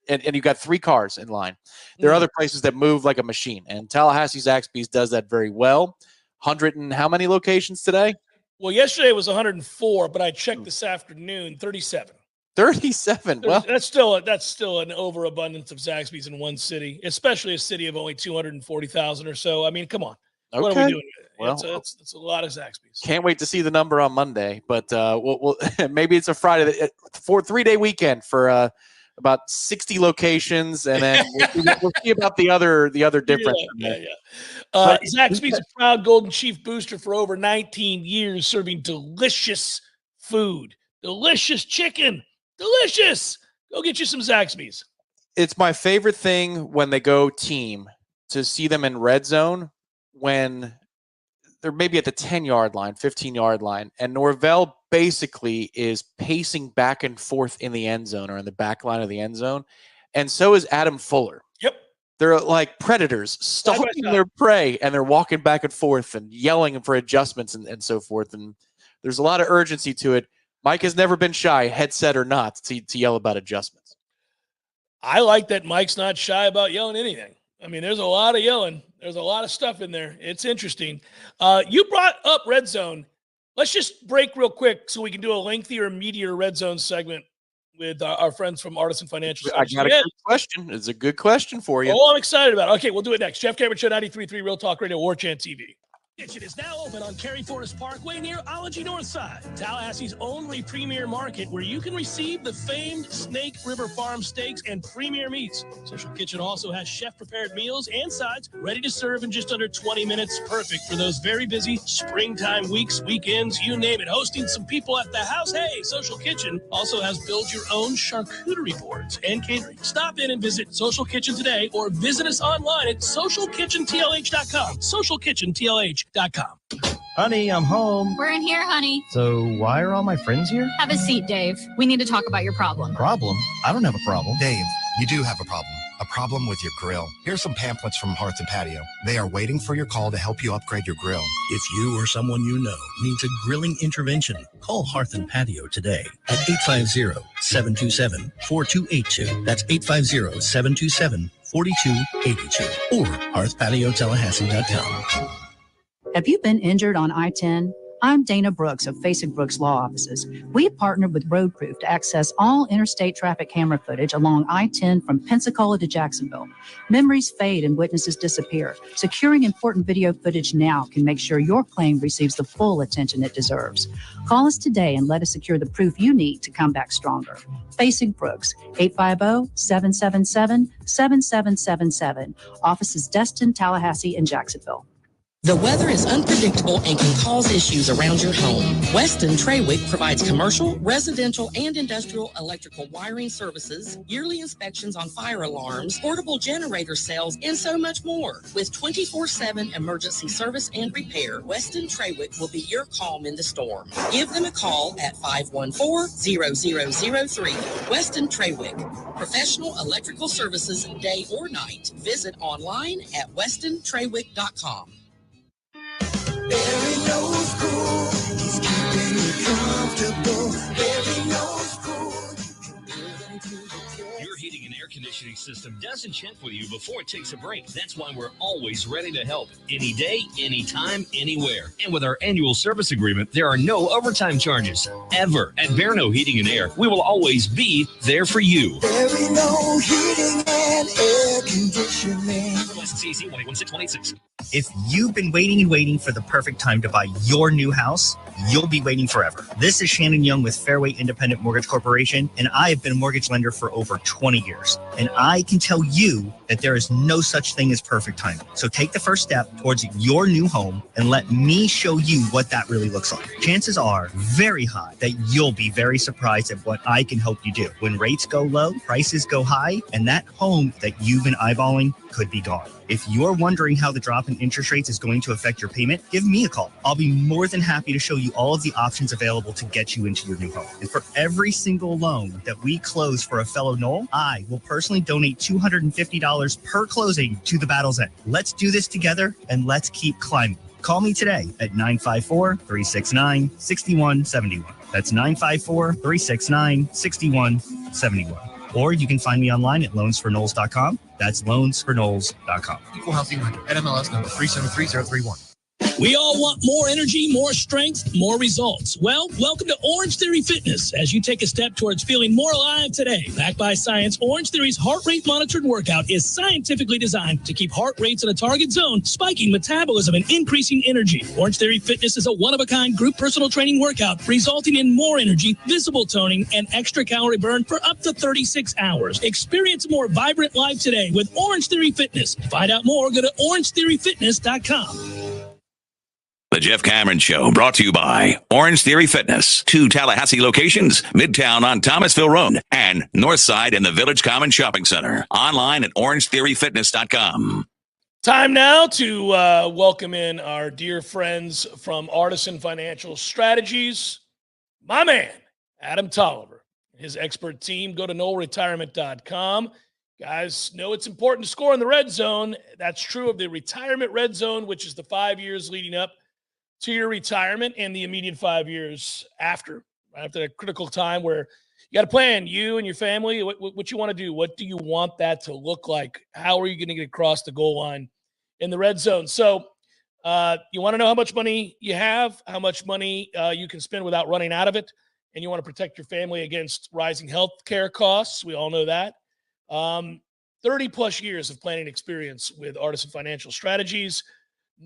S2: you've got 3 cars in line. There are other places that move like a machine, and Tallahassee Zaxby's does that very well. 100 and how many locations today?
S1: Well, yesterday was 104, but I checked this afternoon, 37.
S2: 37. Well,
S1: that's still an overabundance of Zaxby's in one city, especially a city of only 240,000 or so. I mean, come on.
S2: Okay.
S1: What are we doing?
S2: Well,
S1: it's a lot of Zaxby's.
S2: Can't wait to see the number on Monday, but we'll maybe it's a Friday for 3-day weekend for about 60 locations, and then we'll see about the other difference.
S1: Zaxby's a proud Golden Chief booster for over 19 years, serving delicious food, delicious chicken. Delicious. Go get you some Zaxby's.
S2: It's my favorite thing when they go team to see them in red zone when they're maybe at the 10-yard line, 15-yard line, and Norvell basically is pacing back and forth in the end zone or in the back line of the end zone, and so is Adam Fuller.
S1: Yep.
S2: They're like predators stalking their prey, and they're walking back and forth and yelling for adjustments and so forth, and there's a lot of urgency to it. Mike has never been shy, headset or not, to yell about adjustments.
S1: I like that Mike's not shy about yelling anything. I mean, there's a lot of yelling. There's a lot of stuff in there. It's interesting. You brought up red zone. Let's just break real quick so we can do a lengthier, meatier red zone segment with our friends from Artisan Financial.
S2: I got a good question. It's a good question for you.
S1: Oh, I'm excited about it. Okay, we'll do it next. Jeff Cameron Show, 93.3 Real Talk Radio, Warchant TV.
S4: Kitchen is now open on Cary Forest Parkway near Ology Northside, Tallahassee's only premier market where you can receive the famed Snake River Farm steaks and premier meats. Social Kitchen also has chef-prepared meals and sides ready to serve in just under 20 minutes. Perfect for those very busy springtime weeks, weekends, you name it. Hosting some people at the house. Hey, Social Kitchen also has build-your-own charcuterie boards and catering. Stop in and visit Social Kitchen today or visit us online at socialkitchentlh.com. socialkitchentlh.com.
S9: Honey, I'm home.
S8: We're in here, honey.
S9: So why are all my friends here?
S8: Have a seat, Dave. We need to talk about your problem.
S9: Problem? I don't have a problem.
S6: Dave, you do have a problem. A problem with your grill. Here's some pamphlets from Hearth and Patio. They are waiting for your call to help you upgrade your grill.
S7: If you or someone you know needs a grilling intervention, call Hearth and Patio today at 850-727-4282. That's 850-727-4282 or hearthpatiotallahassie.com.
S24: Have you been injured on I-10? I'm Dana Brooks of Facing Brooks Law Offices. We have partnered with Roadproof to access all interstate traffic camera footage along I-10 from Pensacola to Jacksonville. Memories fade and witnesses disappear. Securing important video footage now can make sure your claim receives the full attention it deserves. Call us today and let us secure the proof you need to come back stronger. Facing Brooks, 850-777-7777. Offices Destin, Tallahassee, and Jacksonville.
S25: The weather is unpredictable and can cause issues around your home. Weston Trawick provides commercial, residential, and industrial electrical wiring services, yearly inspections on fire alarms, portable generator sales, and so much more. With 24/7 emergency service and repair, Weston Trawick will be your calm in the storm. Give them a call at 514-0003. Weston Trawick. Professional electrical services day or night. Visit online at westontrawick.com.
S26: Barry knows cool. He's keeping you comfortable. Barry knows cool.
S5: Your heating and air conditioning system doesn't check with you before it takes a break. That's why we're always ready to help. Any day, anytime, anywhere. And with our annual service agreement, there are no overtime charges. Ever. At Verno Heating and Air, we will always be there for you.
S26: Barry knows heating and air conditioning.
S5: License AC 1816-186.
S10: If you've been waiting and waiting for the perfect time to buy your new house, you'll be waiting forever. This is Shannon Young with Fairway Independent Mortgage Corporation, and I have been a mortgage lender for over 20 years. And I can tell you that there is no such thing as perfect timing. So take the first step towards your new home and let me show you what that really looks like. Chances are very high that you'll be very surprised at what I can help you do. When rates go low, prices go high, and that home that you've been eyeballing could be gone. If you're wondering how the drop in interest rates is going to affect your payment, give me a call. I'll be more than happy to show you all of the options available to get you into your new home. And for every single loan that we close for a fellow Knoll, I will personally donate $250 per closing to the Battle's End. Let's do this together and let's keep climbing. Call me today at 954-369-6171. That's 954-369-6171. Or you can find me online at loansforknolls.com. That's loansforknolls.com.
S6: Equal housing lender. NMLS number 373031.
S4: We all want more energy, more strength, more results. Well, welcome to Orange Theory Fitness as you take a step towards feeling more alive today. Backed by science, Orange Theory's heart rate monitored workout is scientifically designed to keep heart rates in a target zone, spiking metabolism and increasing energy. Orange Theory Fitness is a one-of-a-kind group personal training workout resulting in more energy, visible toning, and extra calorie burn for up to 36 hours. Experience a more vibrant life today with Orange Theory Fitness. Find out more, go to orangetheoryfitness.com.
S14: The Jeff Cameron Show, brought to you by Orange Theory Fitness. 2 Tallahassee locations, Midtown on Thomasville Road and Northside in the Village Common Shopping Center. Online at orangetheoryfitness.com.
S1: Time now to welcome in our dear friends from Artisan Financial Strategies. My man, Adam Tolliver, his expert team. Go to knollretirement.com. Guys, know it's important to score in the red zone. That's true of the retirement red zone, which is the 5 years leading up to your retirement and the immediate 5 years after that critical time where you got to plan, you and your family, what you want to do. What do you want that to look like? How are you going to get across the goal line in the red zone? So you want to know how much money you have, how much money you can spend without running out of it, and you want to protect your family against rising health care costs. We all know that. 30-plus years of planning experience with Artisan Financial Strategies.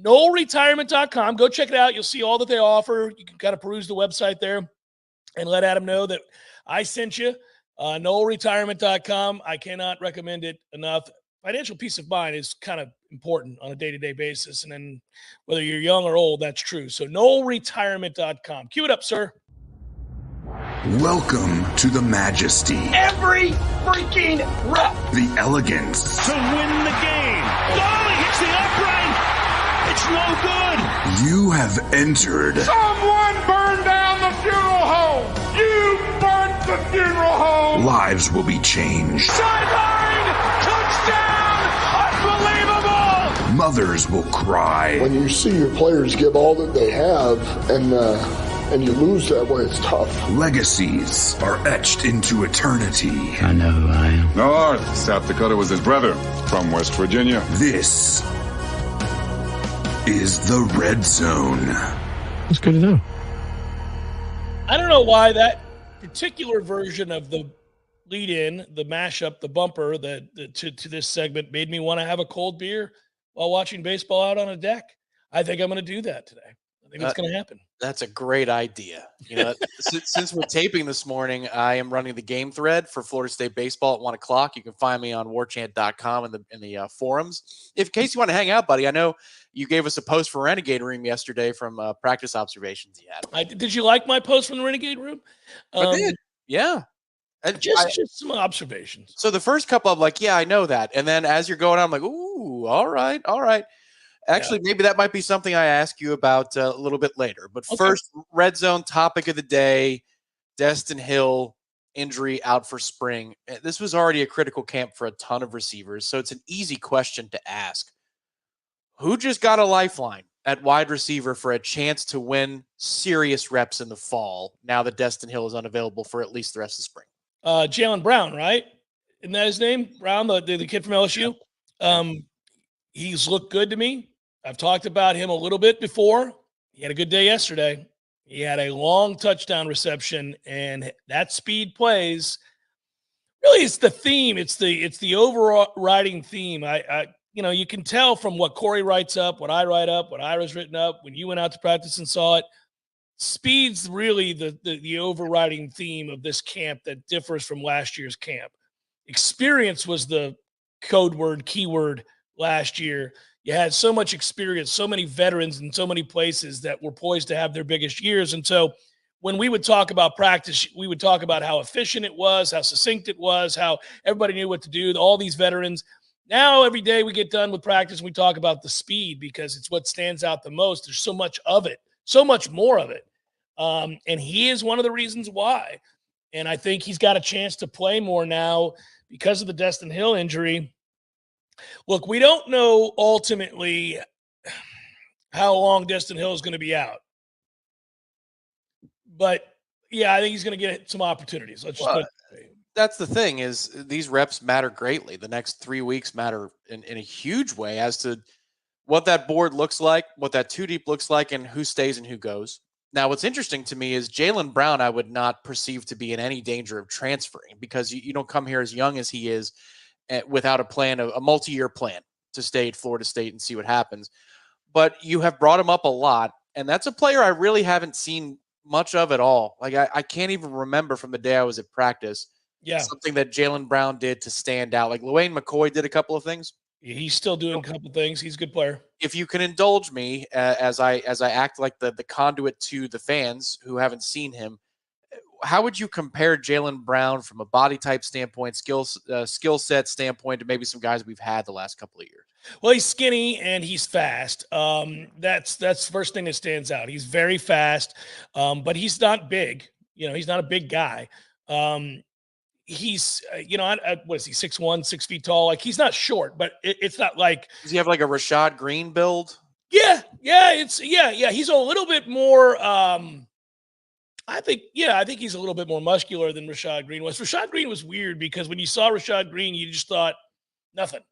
S1: KnollRetirement.com. Go check it out. You'll see all that they offer. You can kind of peruse the website there and let Adam know that I sent you. KnollRetirement.com. I cannot recommend it enough. Financial peace of mind is kind of important on a day-to-day basis. And then whether you're young or old, that's true. So KnollRetirement.com. Cue it up, sir.
S11: Welcome to the majesty.
S19: Every freaking rep.
S11: The elegance.
S19: To win the game. Oh, he hits the upright. It's no good.
S11: You have entered.
S19: Someone burned down the funeral home. You burnt the funeral home.
S11: Lives will be changed.
S19: Sideline. Touchdown. Unbelievable.
S11: Mothers will cry.
S12: When you see your players give all that they have and you lose that way, it's tough.
S11: Legacies are etched into eternity.
S13: I know who I am.
S15: North, South Dakota was his brother from West Virginia.
S11: This is the Red Zone.
S13: It's good to know.
S1: I don't know why that particular version of the lead-in, the mashup, the bumper to this segment made me want to have a cold beer while watching baseball out on a deck. I think I'm going to do that today. I think it's going to happen.
S2: That's a great idea. You know, since we're taping this morning, I am running the game thread for Florida State baseball at 1 o'clock. You can find me on warchant.com in the forums. In case you want to hang out, buddy, I know you gave us a post for Renegade Room yesterday from practice observations you had.
S1: Did you like my post from the Renegade Room?
S2: I did. Yeah. And
S1: just some observations.
S2: So the first couple, I'm like, yeah, I know that. And then as you're going on, I'm like, ooh, all right. Actually, maybe that might be something I ask you about a little bit later. But first, red zone topic of the day, Destin Hill injury out for spring. This was already a critical camp for a ton of receivers, so it's an easy question to ask. Who just got a lifeline at wide receiver for a chance to win serious reps in the fall now that Destin Hill is unavailable for at least the rest of the spring?
S1: Jalen Brown, right? Isn't that his name? Brown, the kid from LSU? He's looked good to me. I've talked about him a little bit before. He had a good day yesterday. He had a long touchdown reception, and that speed plays. Really, it's the theme. It's the overriding theme. you can tell from what Corey writes up, what I write up, what Ira's written up, when you went out to practice and saw it, speed's really the overriding theme of this camp that differs from last year's camp. Experience was the code word, keyword last year. You had so much experience, so many veterans in so many places that were poised to have their biggest years. And so when we would talk about practice, we would talk about how efficient it was, how succinct it was, how everybody knew what to do, all these veterans. Now, every day we get done with practice, we talk about the speed because it's what stands out the most. There's so much of it, so much more of it. And he is one of the reasons why. And I think he's got a chance to play more now because of the Destin Hill injury. Look, we don't know ultimately how long Destin Hill is going to be out. But, yeah, I think he's going to get some opportunities. Let's just put it that way.
S2: That's the thing is these reps matter greatly. The next 3 weeks matter in a huge way as to what that board looks like, what that two deep looks like, and who stays and who goes. Now, what's interesting to me is Jaylen Brown I would not perceive to be in any danger of transferring because you don't come here as young as he is without a plan, a multi-year plan to stay at Florida State and see what happens. But you have brought him up a lot, and that's a player I really haven't seen much of at all. Like I can't even remember from the day I was at practice something that Jaylen Brown did to stand out. Like LaWayne McCoy did a couple of things.
S1: He's still doing a couple things. He's a good player.
S2: If you can indulge me as I act like the conduit to the fans who haven't seen him, how would you compare Jaylen Brown from a body type standpoint, skill set standpoint to maybe some guys we've had the last couple of years?
S1: Well, he's skinny and he's fast. That's the first thing that stands out. He's very fast, but he's not big. He's not a big guy. He's, what is he, 6'1", 6 feet tall? Like, he's not short, but it's not like.
S2: Does he have like a Rashad Green build?
S1: Yeah. He's a little bit more. I think he's a little bit more muscular than Rashad Green was. Rashad Green was weird because when you saw Rashad Green, you just thought nothing.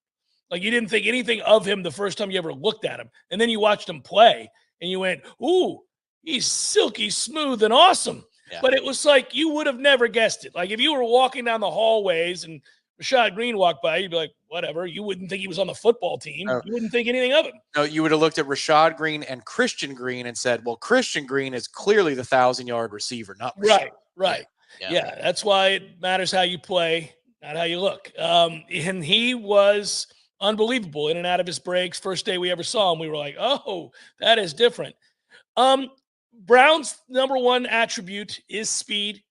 S1: Like, you didn't think anything of him the first time you ever looked at him. And then you watched him play and you went, ooh, he's silky smooth and awesome. Yeah. But it was like you would have never guessed it. Like, if you were walking down the hallways and Rashad Green walked by, you'd be like, whatever. You wouldn't think he was on the football team. You wouldn't think anything of him.
S2: No, you would have looked at Rashad Green and Christian Green and said, well, Christian Green is clearly the 1,000-yard receiver, not Rashad.
S1: Right. Yeah, that's why it matters how you play, not how you look. And he was unbelievable in and out of his breaks. First day we ever saw him, we were like, oh, that is different. Brown's number one attribute is speed.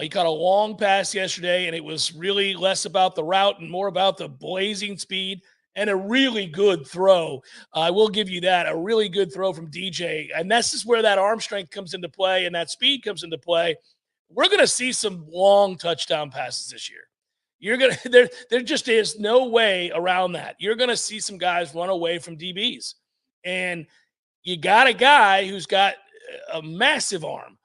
S1: He caught a long pass yesterday, and it was really less about the route and more about the blazing speed and a really good throw. I will give you that, a really good throw from DJ. And this is where that arm strength comes into play and that speed comes into play. We're going to see some long touchdown passes this year. There just is no way around that. You're going to see some guys run away from DBs. And you got a guy who's got a massive arm.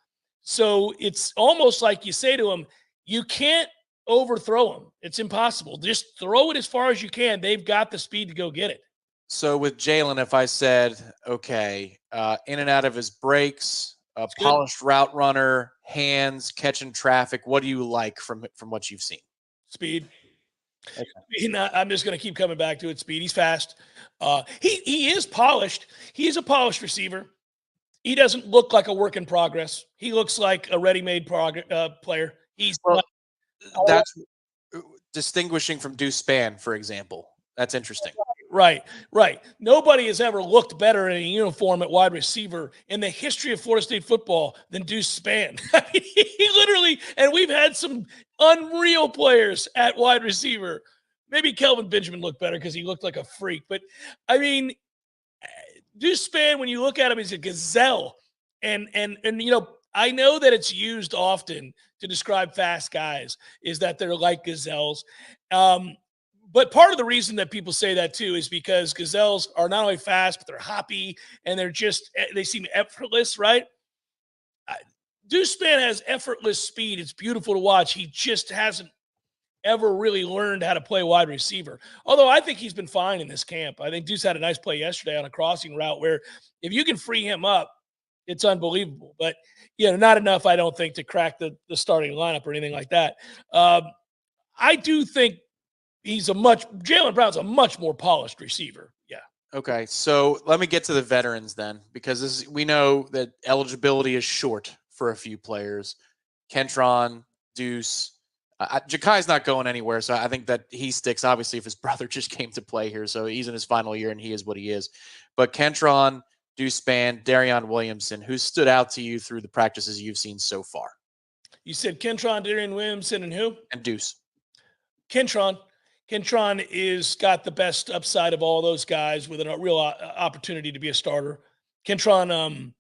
S1: So it's almost like you say to him, you can't overthrow him. It's impossible. Just throw it as far as you can. They've got the speed to go get it.
S2: So with Jaylen, if I said, okay, in and out of his breaks, a polished route runner, hands, catching traffic, what do you like from what you've seen?
S1: Speed. Okay. I'm just going to keep coming back to it. Speed. He's fast. He is polished. He is a polished receiver. He doesn't look like a work in progress. He looks like a ready-made player.
S2: That's distinguishing from Deuce Spann, for example. That's interesting.
S1: Right. Nobody has ever looked better in a uniform at wide receiver in the history of Florida State football than Deuce Spann. I mean, he literally, and we've had some unreal players at wide receiver. Maybe Kelvin Benjamin looked better because he looked like a freak. But, I mean, Deuce Spann, when you look at him, he's a gazelle. And I know that it's used often to describe fast guys is that they're like gazelles. But part of the reason that people say that too is because gazelles are not only fast, but they're hoppy and they seem effortless, right? Deuce Spann has effortless speed. It's beautiful to watch. He just hasn't ever really learned how to play wide receiver. Although I think he's been fine in this camp. I think Deuce had a nice play yesterday on a crossing route where if you can free him up, it's unbelievable. But, not enough, I don't think, to crack the starting lineup or anything like that. I do think Jaylen Brown's a much more polished receiver. Yeah.
S2: Okay, so let me get to the veterans then, because we know that eligibility is short for a few players. Kentron, Deuce, Jakai's not going anywhere, so I think that he sticks. Obviously, if his brother just came to play here, so he's in his final year and he is what he is. But Kentron, Deuce Spann, Darion Williamson, who stood out to you through the practices you've seen so far?
S1: You said Kentron, Darion Williamson, and who?
S2: And Deuce.
S1: Kentron is got the best upside of all those guys with a real opportunity to be a starter. Kentron,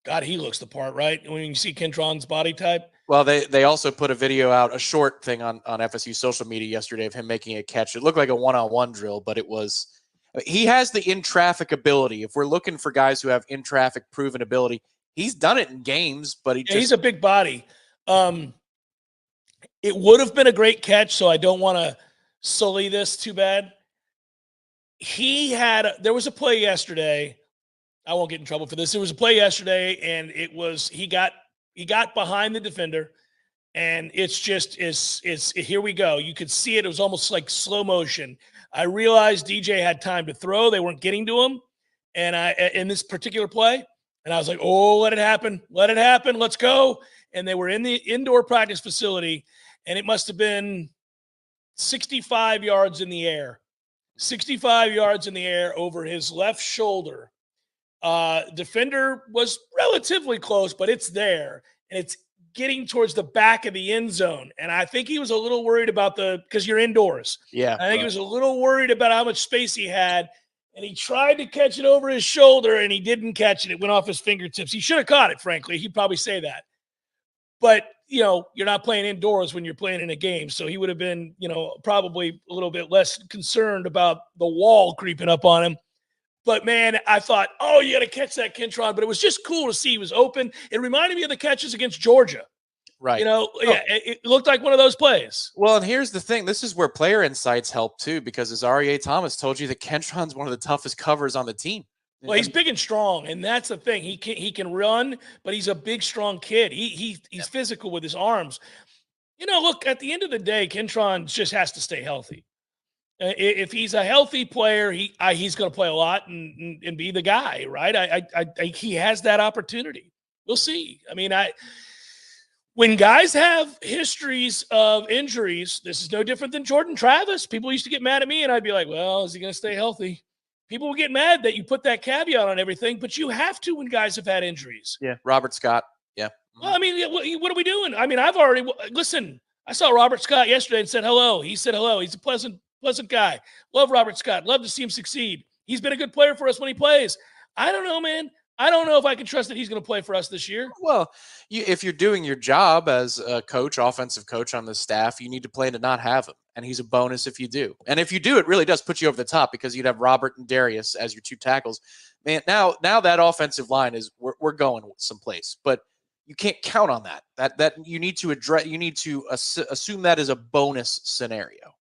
S1: God, he looks the part, right? When you see Kentron's body type.
S2: Well, they also put a video out, a short thing on FSU social media yesterday of him making a catch. It looked like a one-on-one drill, but he has the in-traffic ability. If we're looking for guys who have in-traffic proven ability, he's done it in games, but
S1: he's a big body. It would have been a great catch, so I don't want to sully this too bad. There was a play yesterday. I won't get in trouble for this. There was a play yesterday, and he got behind the defender, and it's here we go. You could see it. It was almost like slow motion. I realized DJ had time to throw. They weren't getting to him, and in this particular play, and I was like, oh, let it happen. Let it happen. Let's go. And they were in the indoor practice facility, and it must have been 65 yards in the air. 65 yards in the air over his left shoulder. Defender was relatively close, but it's there, and it's getting towards the back of the end zone. And I think he was a little worried about because you're indoors.
S2: Yeah.
S1: I think he was a little worried about how much space he had, and he tried to catch it over his shoulder, and he didn't catch it. It went off his fingertips. He should have caught it, frankly. He'd probably say that. But, you're not playing indoors when you're playing in a game. So he would have been, probably a little bit less concerned about the wall creeping up on him. But, man, I thought, oh, you got to catch that, Kentron. But it was just cool to see he was open. It reminded me of the catches against Georgia.
S2: Right.
S1: It looked like one of those plays.
S2: Well, and here's the thing. This is where player insights help, too, because as R.E.A. Thomas told you, that Kentron's one of the toughest covers on the team.
S1: Well, he's big and strong, and that's the thing. He can run, but he's a big, strong kid. He's physical with his arms. Look, at the end of the day, Kentron just has to stay healthy. If he's a healthy player, he's going to play a lot and be the guy, right? I think he has that opportunity. We'll see. I mean, when guys have histories of injuries, this is no different than Jordan Travis. People used to get mad at me, and I'd be like, well, is he going to stay healthy? People will get mad that you put that caveat on everything, but you have to when guys have had injuries.
S2: Yeah. Robert Scott. Yeah.
S1: Well, I mean, what are we doing? I mean, listen, I saw Robert Scott yesterday and said hello. He said hello. He's a pleasant guy. Love Robert Scott. Love to see him succeed. He's been a good player for us when he plays. I don't know, man. I don't know if I can trust that he's going to play for us this year.
S2: Well, if you're doing your job as a coach, offensive coach on the staff, you need to plan to not have him. And he's a bonus if you do. And if you do, it really does put you over the top because you'd have Robert and Darius as your two tackles. Man, now that offensive line is we're going someplace, but you can't count on that. That you need to address. You need to assume that is a bonus scenario.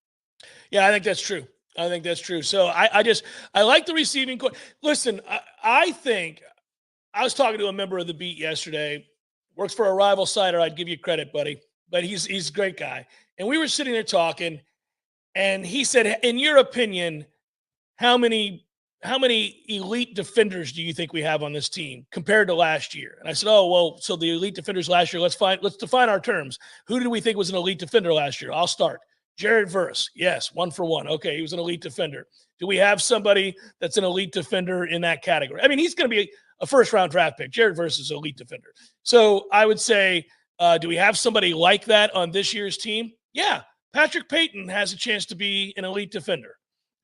S1: Yeah, I think that's true. So I like the receiving core. Listen, I think I was talking to a member of the beat yesterday. Works for a rival site, or I'd give you credit, buddy. But he's a great guy. And we were sitting there talking, and he said, in your opinion, how many elite defenders do you think we have on this team compared to last year? And I said, oh, well, so the elite defenders last year, let's define our terms. Who did we think was an elite defender last year? I'll start. Jared Verse. Yes, 1 for 1. Okay, he was an elite defender. Do we have somebody that's an elite defender in that category? I mean, he's going to be a first-round draft pick. Jared Verse is an elite defender. So I would say, do we have somebody like that on this year's team? Yeah, Patrick Payton has a chance to be an elite defender.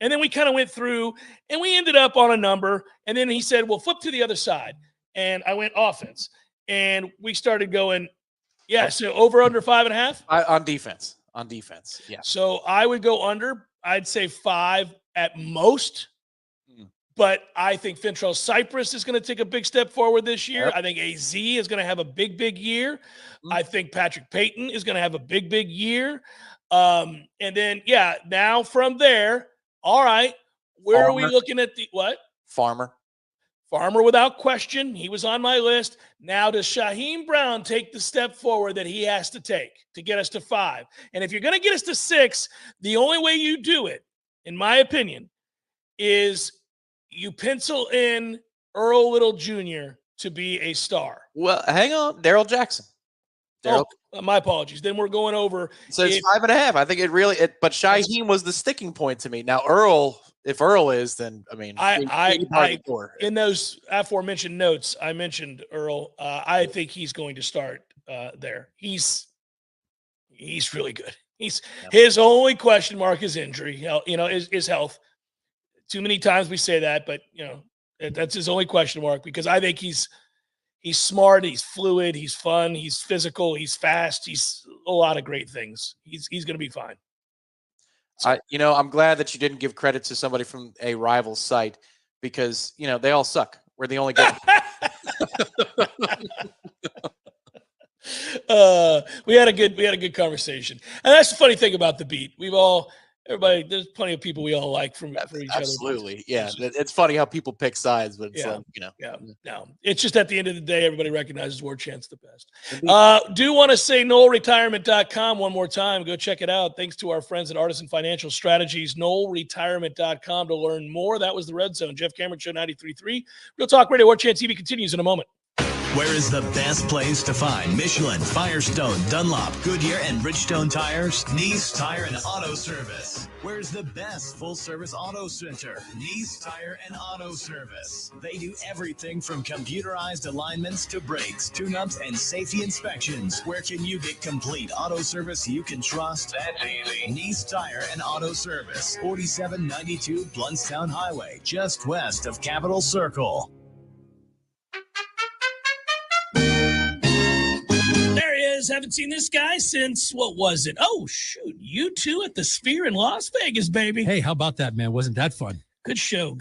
S1: And then we kind of went through, and we ended up on a number. And then he said, well, flip to the other side. And I went offense. And we started going, so over, under 5.5?
S2: On defense. On defense, yeah.
S1: So I would go under. I'd say 5 at most. But I think Fentrell Cypress is going to take a big step forward this year. Yep. I think AZ is going to have a big, big year. I think Patrick Payton is going to have a big, big year. And then, now from there, all right, where are we looking at what?
S2: Farmer.
S1: Farmer without question. He was on my list. Now does Shaheem Brown take the step forward that he has to take to get us to 5? And if you're going to get us to 6, the only way you do it, in my opinion, is you pencil in Earl Little Jr. to be a star.
S2: Well, hang on. Daryl Jackson.
S1: My apologies. Then we're going over.
S2: So it's 5.5. I think it really – but Shaheem was the sticking point to me. Now, if Earl is, then, I mean –
S1: in those aforementioned notes, I mentioned Earl. I think he's going to start there. He's really good. His only question mark is injury, is health. Too many times we say that, but, that's his only question mark because I think he's smart, he's fluid, he's fun, he's physical, he's fast, he's a lot of great things. He's going to be fine.
S2: So. I'm glad that you didn't give credit to somebody from a rival site because, they all suck. We're the only good.
S1: We had a good conversation. And that's the funny thing about the beat. There's plenty of people we all like for each other.
S2: Absolutely. Yeah. It's funny how people pick sides, but it's
S1: No. It's just at the end of the day, everybody recognizes Warchant's the best. Do want to say NoelRetirement.com one more time. Go check it out. Thanks to our friends at Artisan Financial Strategies, NoelRetirement.com to learn more. That was the Red Zone. Jeff Cameron Show 93.3. Real Talk Radio, Warchant TV continues in a moment.
S7: Where is the best place to find Michelin, Firestone, Dunlop, Goodyear, and Bridgestone tires? Nice Tire and Auto Service. Where's the best full-service auto center? Nice Tire and Auto Service. They do everything from computerized alignments to brakes, tune-ups, and safety inspections. Where can you get complete auto service you can trust? That's easy. Nice Tire and Auto Service. 4792 Bluntstown Highway, just west of Capitol Circle.
S4: There he is. Haven't seen this guy since, what was it? Oh, shoot. U2 at the Sphere in Las Vegas, baby.
S16: Hey, how about that, man? Wasn't that fun?
S4: Good show.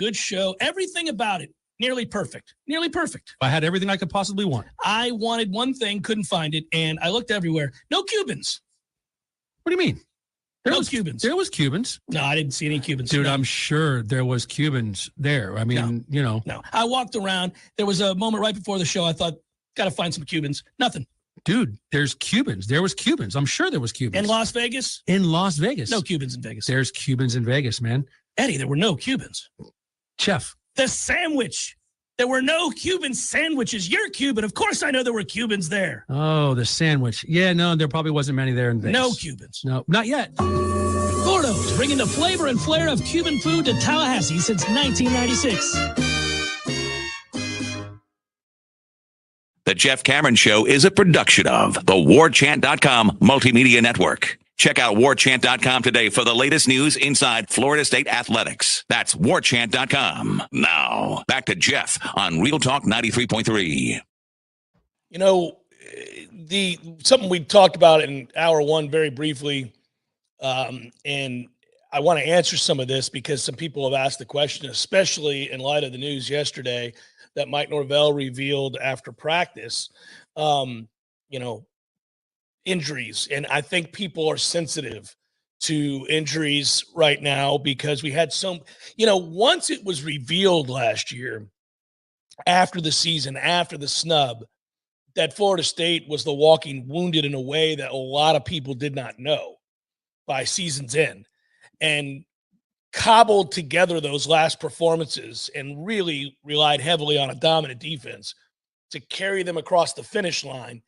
S4: Everything about it. Nearly perfect.
S16: I had everything I could possibly want.
S4: I wanted one thing, couldn't find it, and I looked everywhere. No Cubans.
S16: What do you mean? There was
S4: Cubans.
S16: There was Cubans.
S4: No, I didn't see any Cubans.
S16: Dude, I'm sure there was Cubans there. I mean,
S4: No, I walked around. There was a moment right before the show. I thought, got to find some Cubans. Nothing.
S16: Dude, there's Cubans. There was Cubans. I'm sure there was Cubans.
S4: In Las Vegas?
S16: In Las Vegas.
S4: No Cubans in Vegas.
S16: There's Cubans in Vegas, man.
S4: Eddie, there were no Cubans.
S16: Chef.
S4: The sandwich. There were no Cuban sandwiches. You're Cuban. Of course I know there were Cubans there.
S16: Oh, the sandwich. Yeah, no, there probably wasn't many there in Vegas.
S4: No Cubans.
S16: No, not yet.
S4: Gordo's, bringing the flavor and flair of Cuban food to Tallahassee since 1996.
S14: The Jeff Cameron Show is a production of the Warchant.com Multimedia Network. Check out Warchant.com today for the latest news inside Florida State athletics. That's Warchant.com. Now, back to Jeff on Real Talk 93.3.
S1: Something we talked about in hour one very briefly, and I want to answer some of this because some people have asked the question, especially in light of the news yesterday that Mike Norvell revealed after practice, injuries. And I think people are sensitive to injuries right now because we had once it was revealed last year after the season, after the snub, that Florida State was the walking wounded in a way that a lot of people did not know by season's end, and cobbled together those last performances and really relied heavily on a dominant defense to carry them across the finish line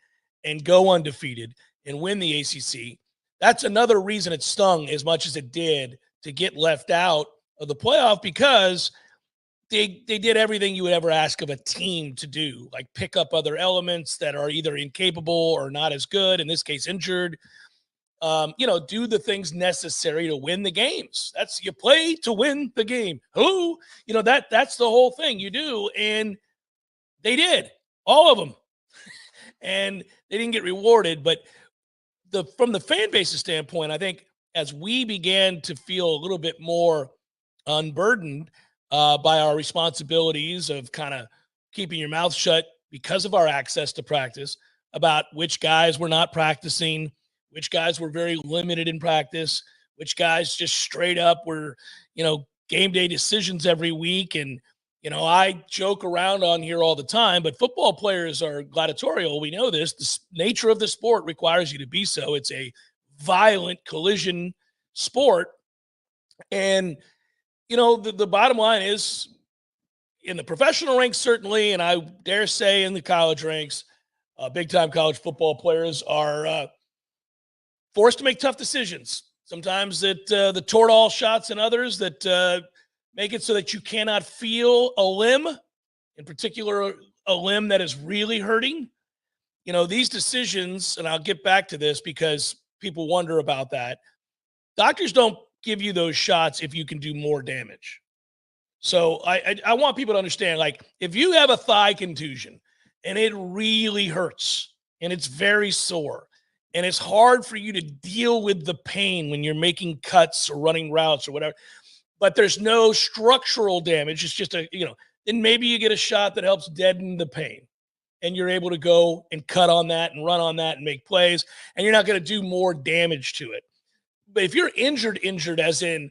S1: and go undefeated and win the ACC. That's another reason it stung as much as it did to get left out of the playoff, because they did everything you would ever ask of a team to do, like pick up other elements that are either incapable or not as good, in this case injured, do the things necessary to win the games. You play to win the game. That's the whole thing you do. And they did, all of them. And they didn't get rewarded. But from the fan base's standpoint, I think as we began to feel a little bit more unburdened by our responsibilities of kind of keeping your mouth shut because of our access to practice, about which guys were not practicing, which guys were very limited in practice, which guys just straight up were, game day decisions every week. And I joke around on here all the time, but football players are gladiatorial. We know this. The nature of the sport requires you to be so. It's a violent collision sport. And, the bottom line is, in the professional ranks, certainly, and I dare say in the college ranks, big-time college football players are forced to make tough decisions. Sometimes the toward-all shots and others that make it so that you cannot feel a limb, in particular a limb that is really hurting. These decisions, and I'll get back to this because people wonder about that. Doctors don't give you those shots if you can do more damage. So I want people to understand, like, if you have a thigh contusion and it really hurts and it's very sore and it's hard for you to deal with the pain when you're making cuts or running routes or whatever, but there's no structural damage, it's just then maybe you get a shot that helps deaden the pain and you're able to go and cut on that and run on that and make plays, and you're not going to do more damage to it. But if you're injured as in,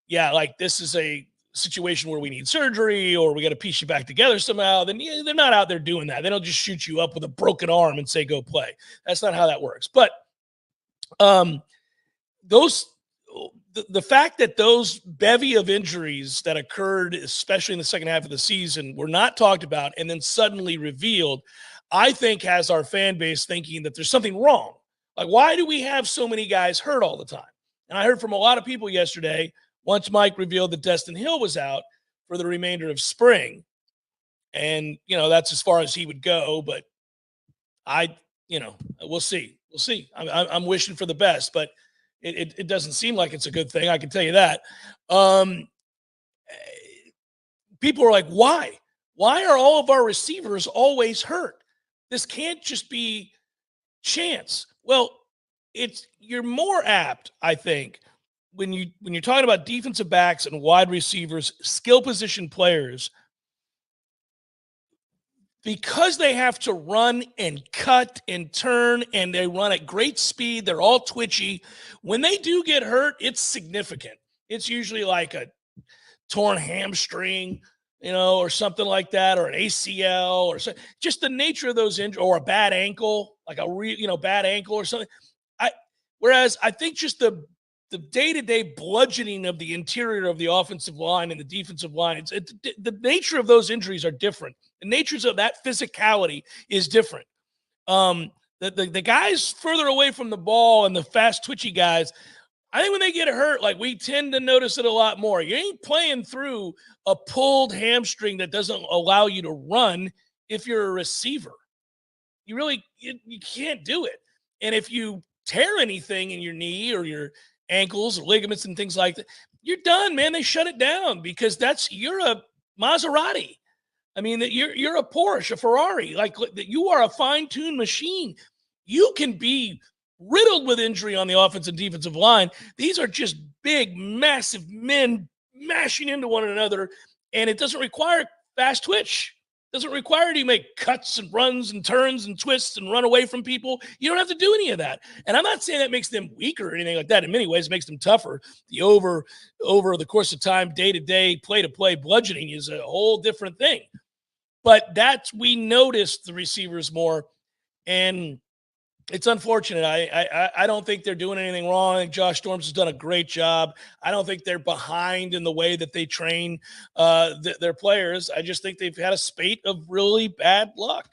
S1: like this is a situation where we need surgery or we got to piece you back together somehow, then they're not out there doing that. They don't just shoot you up with a broken arm and say, go play. That's not how that works. But the fact that those bevy of injuries that occurred, especially in the second half of the season, were not talked about and then suddenly revealed, I think has our fan base thinking that there's something wrong. Like, why do we have so many guys hurt all the time? And I heard from a lot of people yesterday, once Mike revealed that Destin Hill was out for the remainder of spring. And, that's as far as he would go. But we'll see. We'll see. I'm wishing for the best, but it doesn't seem like it's a good thing. I can tell you that. People are like, why? Why are all of our receivers always hurt? This can't just be chance. Well, you're more apt, I think, when you're talking about defensive backs and wide receivers, skill position players, because they have to run and cut and turn and they run at great speed, they're all twitchy. When they do get hurt, it's significant. It's usually like a torn hamstring, or something like that, or an ACL, or just the nature of those injuries, or a bad ankle, like a bad ankle or something. Whereas I think just the day-to-day bludgeoning of the interior of the offensive line and the defensive line, the nature of those injuries are different. The natures of that physicality is different. The guys further away from the ball and the fast, twitchy guys, I think when they get hurt, like, we tend to notice it a lot more. You ain't playing through a pulled hamstring that doesn't allow you to run if you're a receiver. You can't do it. And if you tear anything in your knee or your ankles or ligaments and things like that, you're done, man. They shut it down because you're a Maserati. I mean, that you're a Porsche, a Ferrari, like that. You are a fine-tuned machine. You can be riddled with injury on the offensive and defensive line. These are just big, massive men mashing into one another, and it doesn't require fast twitch. It doesn't require you to make cuts and runs and turns and twists and run away from people. You don't have to do any of that. And I'm not saying that makes them weaker or anything like that. In many ways, it makes them tougher. The over the course of time, day-to-day, play-to-play bludgeoning is a whole different thing. But we noticed the receivers more, and it's unfortunate. I don't think they're doing anything wrong. I think Josh Storms has done a great job. I don't think they're behind in the way that they train their players. I just think they've had a spate of really bad luck.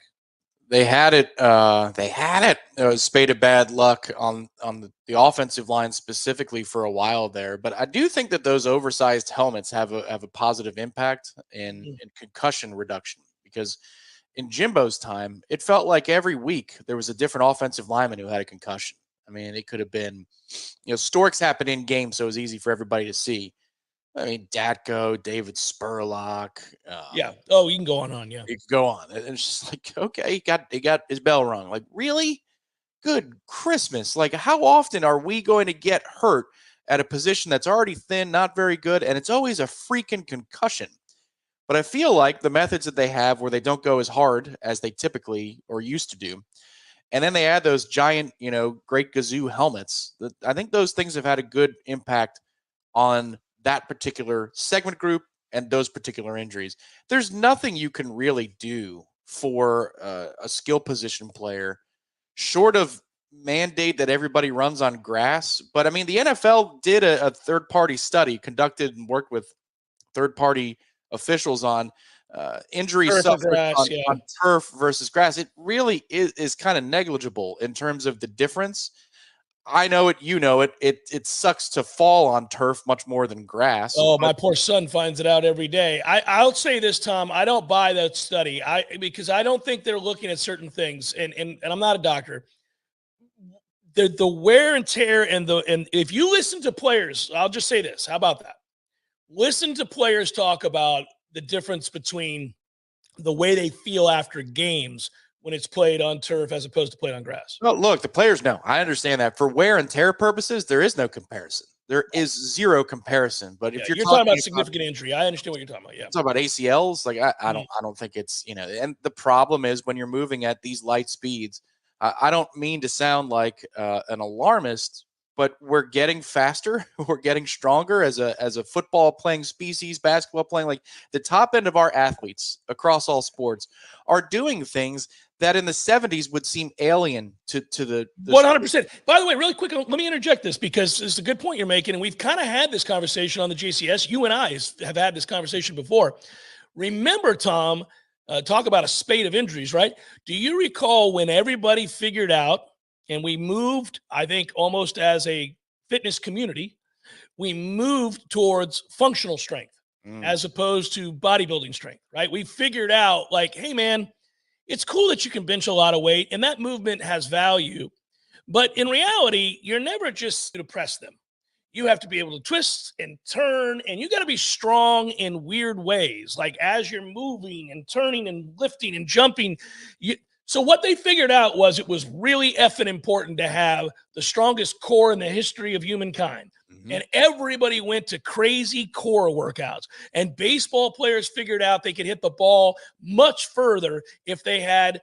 S2: They had it. It was a spate of bad luck on the offensive line specifically for a while there. But I do think that those oversized helmets have a positive impact in concussion reduction, because in Jimbo's time, it felt like every week there was a different offensive lineman who had a concussion. I mean, it could have been, Storks happened in game, so it was easy for everybody to see. I mean, Datko, David Spurlock.
S1: Yeah. Oh, you can go on. Yeah.
S2: You can go on. And it's just like, okay, he got his bell rung. Like, really? Good Christmas. Like, how often are we going to get hurt at a position that's already thin, not very good, and it's always a freaking concussion? But I feel like the methods that they have, where they don't go as hard as they typically or used to do, and then they add those giant, great Gazoo helmets, I think those things have had a good impact on that particular segment group and those particular injuries, there's nothing you can really do for a skill position player short of mandate that everybody runs on grass. But I mean, the NFL did a third-party study, conducted and worked with third-party officials on injury suffered on turf versus grass. It really is kind of negligible in terms of the difference. I know it, you know it. It sucks to fall on turf much more than grass.
S1: Oh, my poor son finds it out every day. I'll say this, Tom. I don't buy that study. Because I don't think they're looking at certain things, and I'm not a doctor. The wear and tear and if you listen to players, I'll just say this. How about that? Listen to players talk about the difference between the way they feel after games when it's played on turf as opposed to played on grass.
S2: Well, look, the players know. I understand that. For wear and tear purposes, there is no comparison. There is zero comparison. But if you're
S1: talking about significant injury, I understand what you're talking about. Yeah,
S2: talking about ACLs. Like I don't think it's, you know. And the problem is when you're moving at these light speeds. I don't mean to sound like an alarmist, but we're getting faster. We're getting stronger as a football playing species, basketball playing. Like the top end of our athletes across all sports are doing things that in the 70s would seem alien to the
S1: 100%. By the way, really quick, let me interject this because it's a good point you're making. And we've kind of had this conversation on the JCS. You and I have had this conversation before. Remember, Tom, talk about a spate of injuries, right? Do you recall when everybody figured out, and we moved, I think, almost as a fitness community, we moved towards functional strength as opposed to bodybuilding strength, right? We figured out like, hey, man, it's cool that you can bench a lot of weight, and that movement has value. But in reality, you're never just to press them. You have to be able to twist and turn, and you got to be strong in weird ways, like as you're moving and turning and lifting and jumping. So what they figured out was it was really effing important to have the strongest core in the history of humankind. And everybody went to crazy core workouts. And baseball players figured out they could hit the ball much further if they had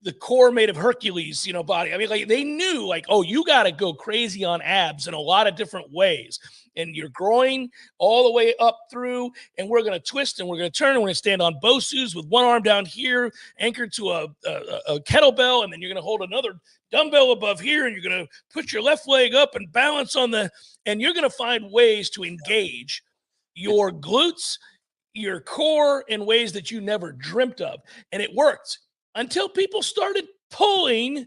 S1: the core made of Hercules, body. I mean, like they knew like, oh, you got to go crazy on abs in a lot of different ways. And you're growing all the way up through, and we're going to twist and we're going to turn and we're going to stand on BOSUs with one arm down here, anchored to a kettlebell. And then you're going to hold another dumbbell above here, and you're going to put your left leg up and balance and you're going to find ways to engage your glutes, your core in ways that you never dreamt of. And it worked. Until people started pulling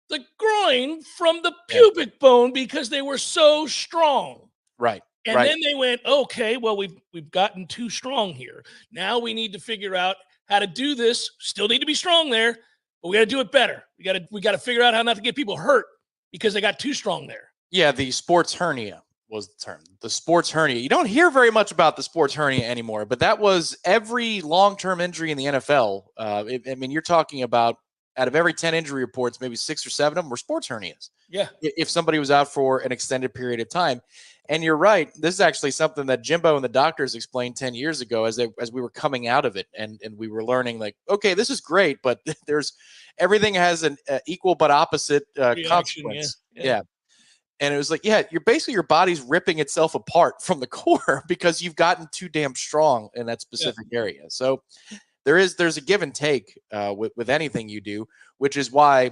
S1: the groin from the pubic bone because they were so strong.
S2: Right.
S1: And then they went, okay, well, we've gotten too strong here. Now we need to figure out how to do this. Still need to be strong there, but we got to do it better. We got to figure out how not to get people hurt because they got too strong there.
S2: Yeah, the sports hernia was the term. The sports hernia. You don't hear very much about the sports hernia anymore, but that was every long-term injury in the NFL. I mean, you're talking about out of every 10 injury reports, maybe 6 or 7 of them were sports hernias.
S1: Yeah.
S2: If somebody was out for an extended period of time. And you're right. This is actually something that Jimbo and the doctors explained 10 years ago as we were coming out of it. And we were learning like, okay, this is great, but everything has an equal but opposite consequence. Yeah. And it was like, you're basically your body's ripping itself apart from the core because you've gotten too damn strong in that specific area. So there's a give and take with anything you do, which is why,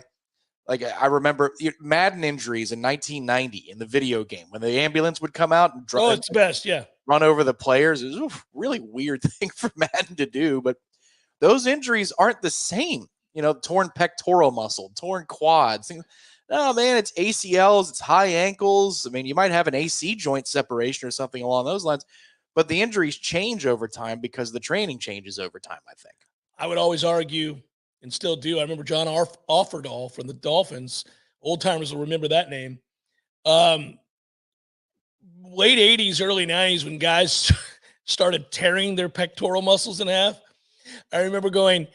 S2: like, I remember Madden injuries in 1990 in the video game when the ambulance would come out and
S1: it's best,
S2: run over the players. It was a really weird thing for Madden to do, but those injuries aren't the same. Torn pectoral muscle, torn quads, things. No, man, it's ACLs, it's high ankles. I mean, you might have an AC joint separation or something along those lines, but the injuries change over time because the training changes over time, I think.
S1: I would always argue, and still do, I remember John Offerdahl from the Dolphins. Old timers will remember that name. Late 80s, early 90s, when guys started tearing their pectoral muscles in half, I remember going,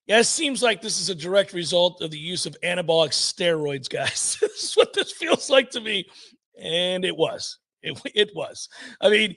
S1: it seems like this is a direct result of the use of anabolic steroids, guys. This is what this feels like to me. And it was. It was. I mean,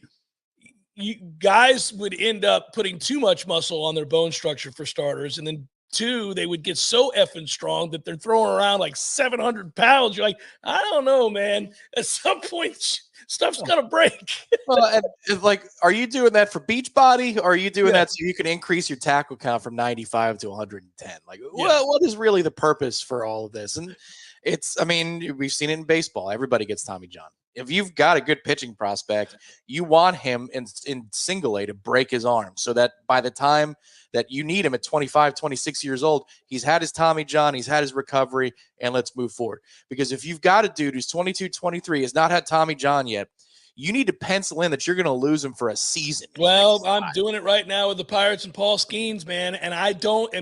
S1: guys would end up putting too much muscle on their bone structure for starters, and then 2, they would get so effing strong that they're throwing around like 700 pounds. You're like, I don't know, man. At some point, stuff's gonna break.
S2: Well, and like, are you doing that for Beachbody, or are you doing that so you can increase your tackle count from 95 to 110? Like, well, what is really the purpose for all of this? And it's, I mean, we've seen it in baseball. Everybody gets Tommy John. If you've got a good pitching prospect, you want him in single A to break his arm so that by the time that you need him at 25, 26 years old, he's had his Tommy John, he's had his recovery, and let's move forward. Because if you've got a dude who's 22, 23, has not had Tommy John yet, you need to pencil in that you're going to lose him for a season.
S1: Well, I'm doing it right now with the Pirates and Paul Skeens, man. And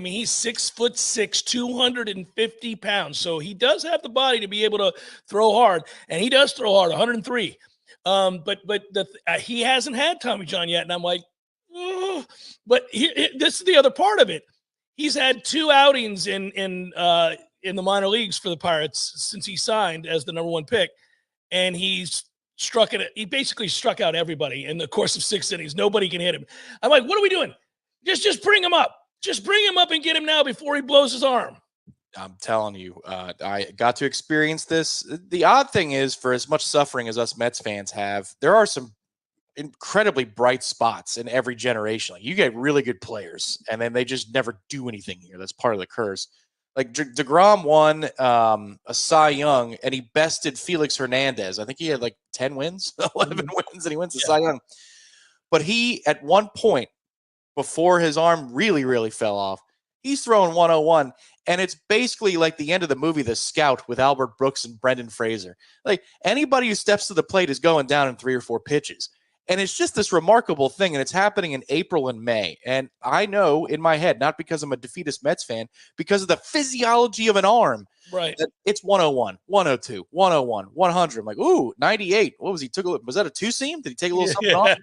S1: he's 6'6", 250 pounds. So he does have the body to be able to throw hard. And he does throw hard, 103. But he hasn't had Tommy John yet. And I'm like, oh. But this is the other part of it. He's had 2 outings in the minor leagues for the Pirates since he signed as the number 1 pick. And he's he basically struck out everybody in the course of 6 innings. Nobody can hit him. I'm like, what are we doing? Just bring him up. Just bring him up and get him now before he blows his arm.
S2: I'm telling you, I got to experience this. The odd thing is, for as much suffering as us Mets fans have, there are some incredibly bright spots in every generation. Like, you get really good players, and then they just never do anything here. That's part of the curse. Like DeGrom won a Cy Young, and he bested Felix Hernandez. I think he had like 10 wins, 11 wins, and he wins the Cy Young. But he, at one point, before his arm really, really fell off, he's throwing 101, and it's basically like the end of the movie The Scout with Albert Brooks and Brendan Fraser. Like, anybody who steps to the plate is going down in 3 or 4 pitches. And it's just this remarkable thing, and it's happening in April and May. And I know in my head, not because I'm a defeatist Mets fan, because of the physiology of an arm,
S1: right?
S2: That it's 101, 102, 101, 100. I'm like, ooh, 98. What was he? Was that a 2-seam? Did he take a little something off?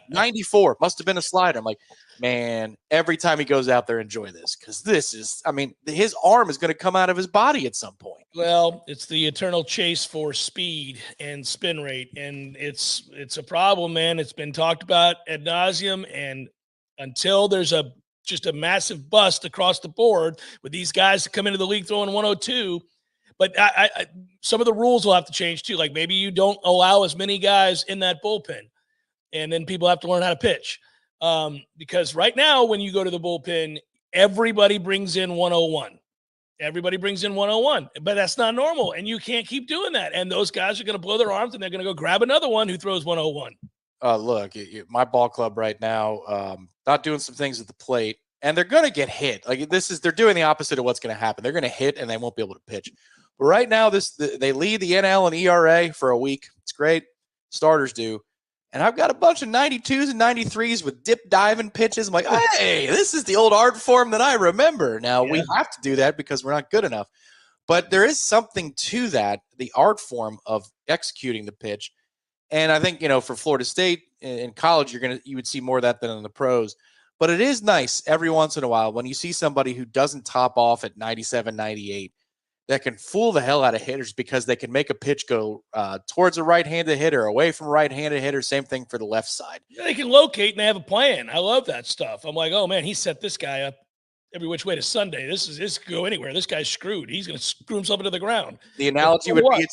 S2: 94. Must have been a slider. I'm like, man, every time he goes out there, enjoy this, because this is, I mean, his arm is going to come out of his body at some point.
S1: Well, it's the eternal chase for speed and spin rate, and it's a problem, man. It's been talked about ad nauseum, and until there's just a massive bust across the board with these guys that come into the league throwing 102, but some of the rules will have to change too. Like, maybe you don't allow as many guys in that bullpen, and then people have to learn how to pitch. Because right now, when you go to the bullpen, everybody brings in 101. Everybody brings in 101, but that's not normal, and you can't keep doing that. And those guys are going to blow their arms, and they're going to go grab another one who throws 101.
S2: Look, my ball club right now, not doing some things at the plate, and they're going to get hit. Like, they're doing the opposite of what's going to happen. They're going to hit, and they won't be able to pitch. But right now, they lead the NL and ERA for a week. It's great. Starters do. And I've got a bunch of 92s and 93s with dip diving pitches. I'm like, hey, this is the old art form that I remember. Now, we have to do that because we're not good enough. But there is something to that, the art form of executing the pitch. And I think, for Florida State in college, you would see more of that than in the pros. But it is nice every once in a while when you see somebody who doesn't top off at 97, 98, that can fool the hell out of hitters because they can make a pitch go towards a right-handed hitter, away from a right-handed hitter. Same thing for the left side.
S1: Yeah, they can locate and they have a plan. I love that stuff. I'm like, oh man, he set this guy up every which way to Sunday. This could go anywhere. This guy's screwed. He's going to screw himself into the ground.
S2: The analogy would be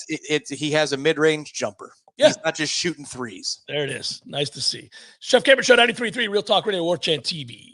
S2: he has a mid-range jumper. Yeah. He's not just shooting threes.
S1: There it is. Nice to see. Chef Cameron Show 93.3 Real Talk Radio, Warchant TV.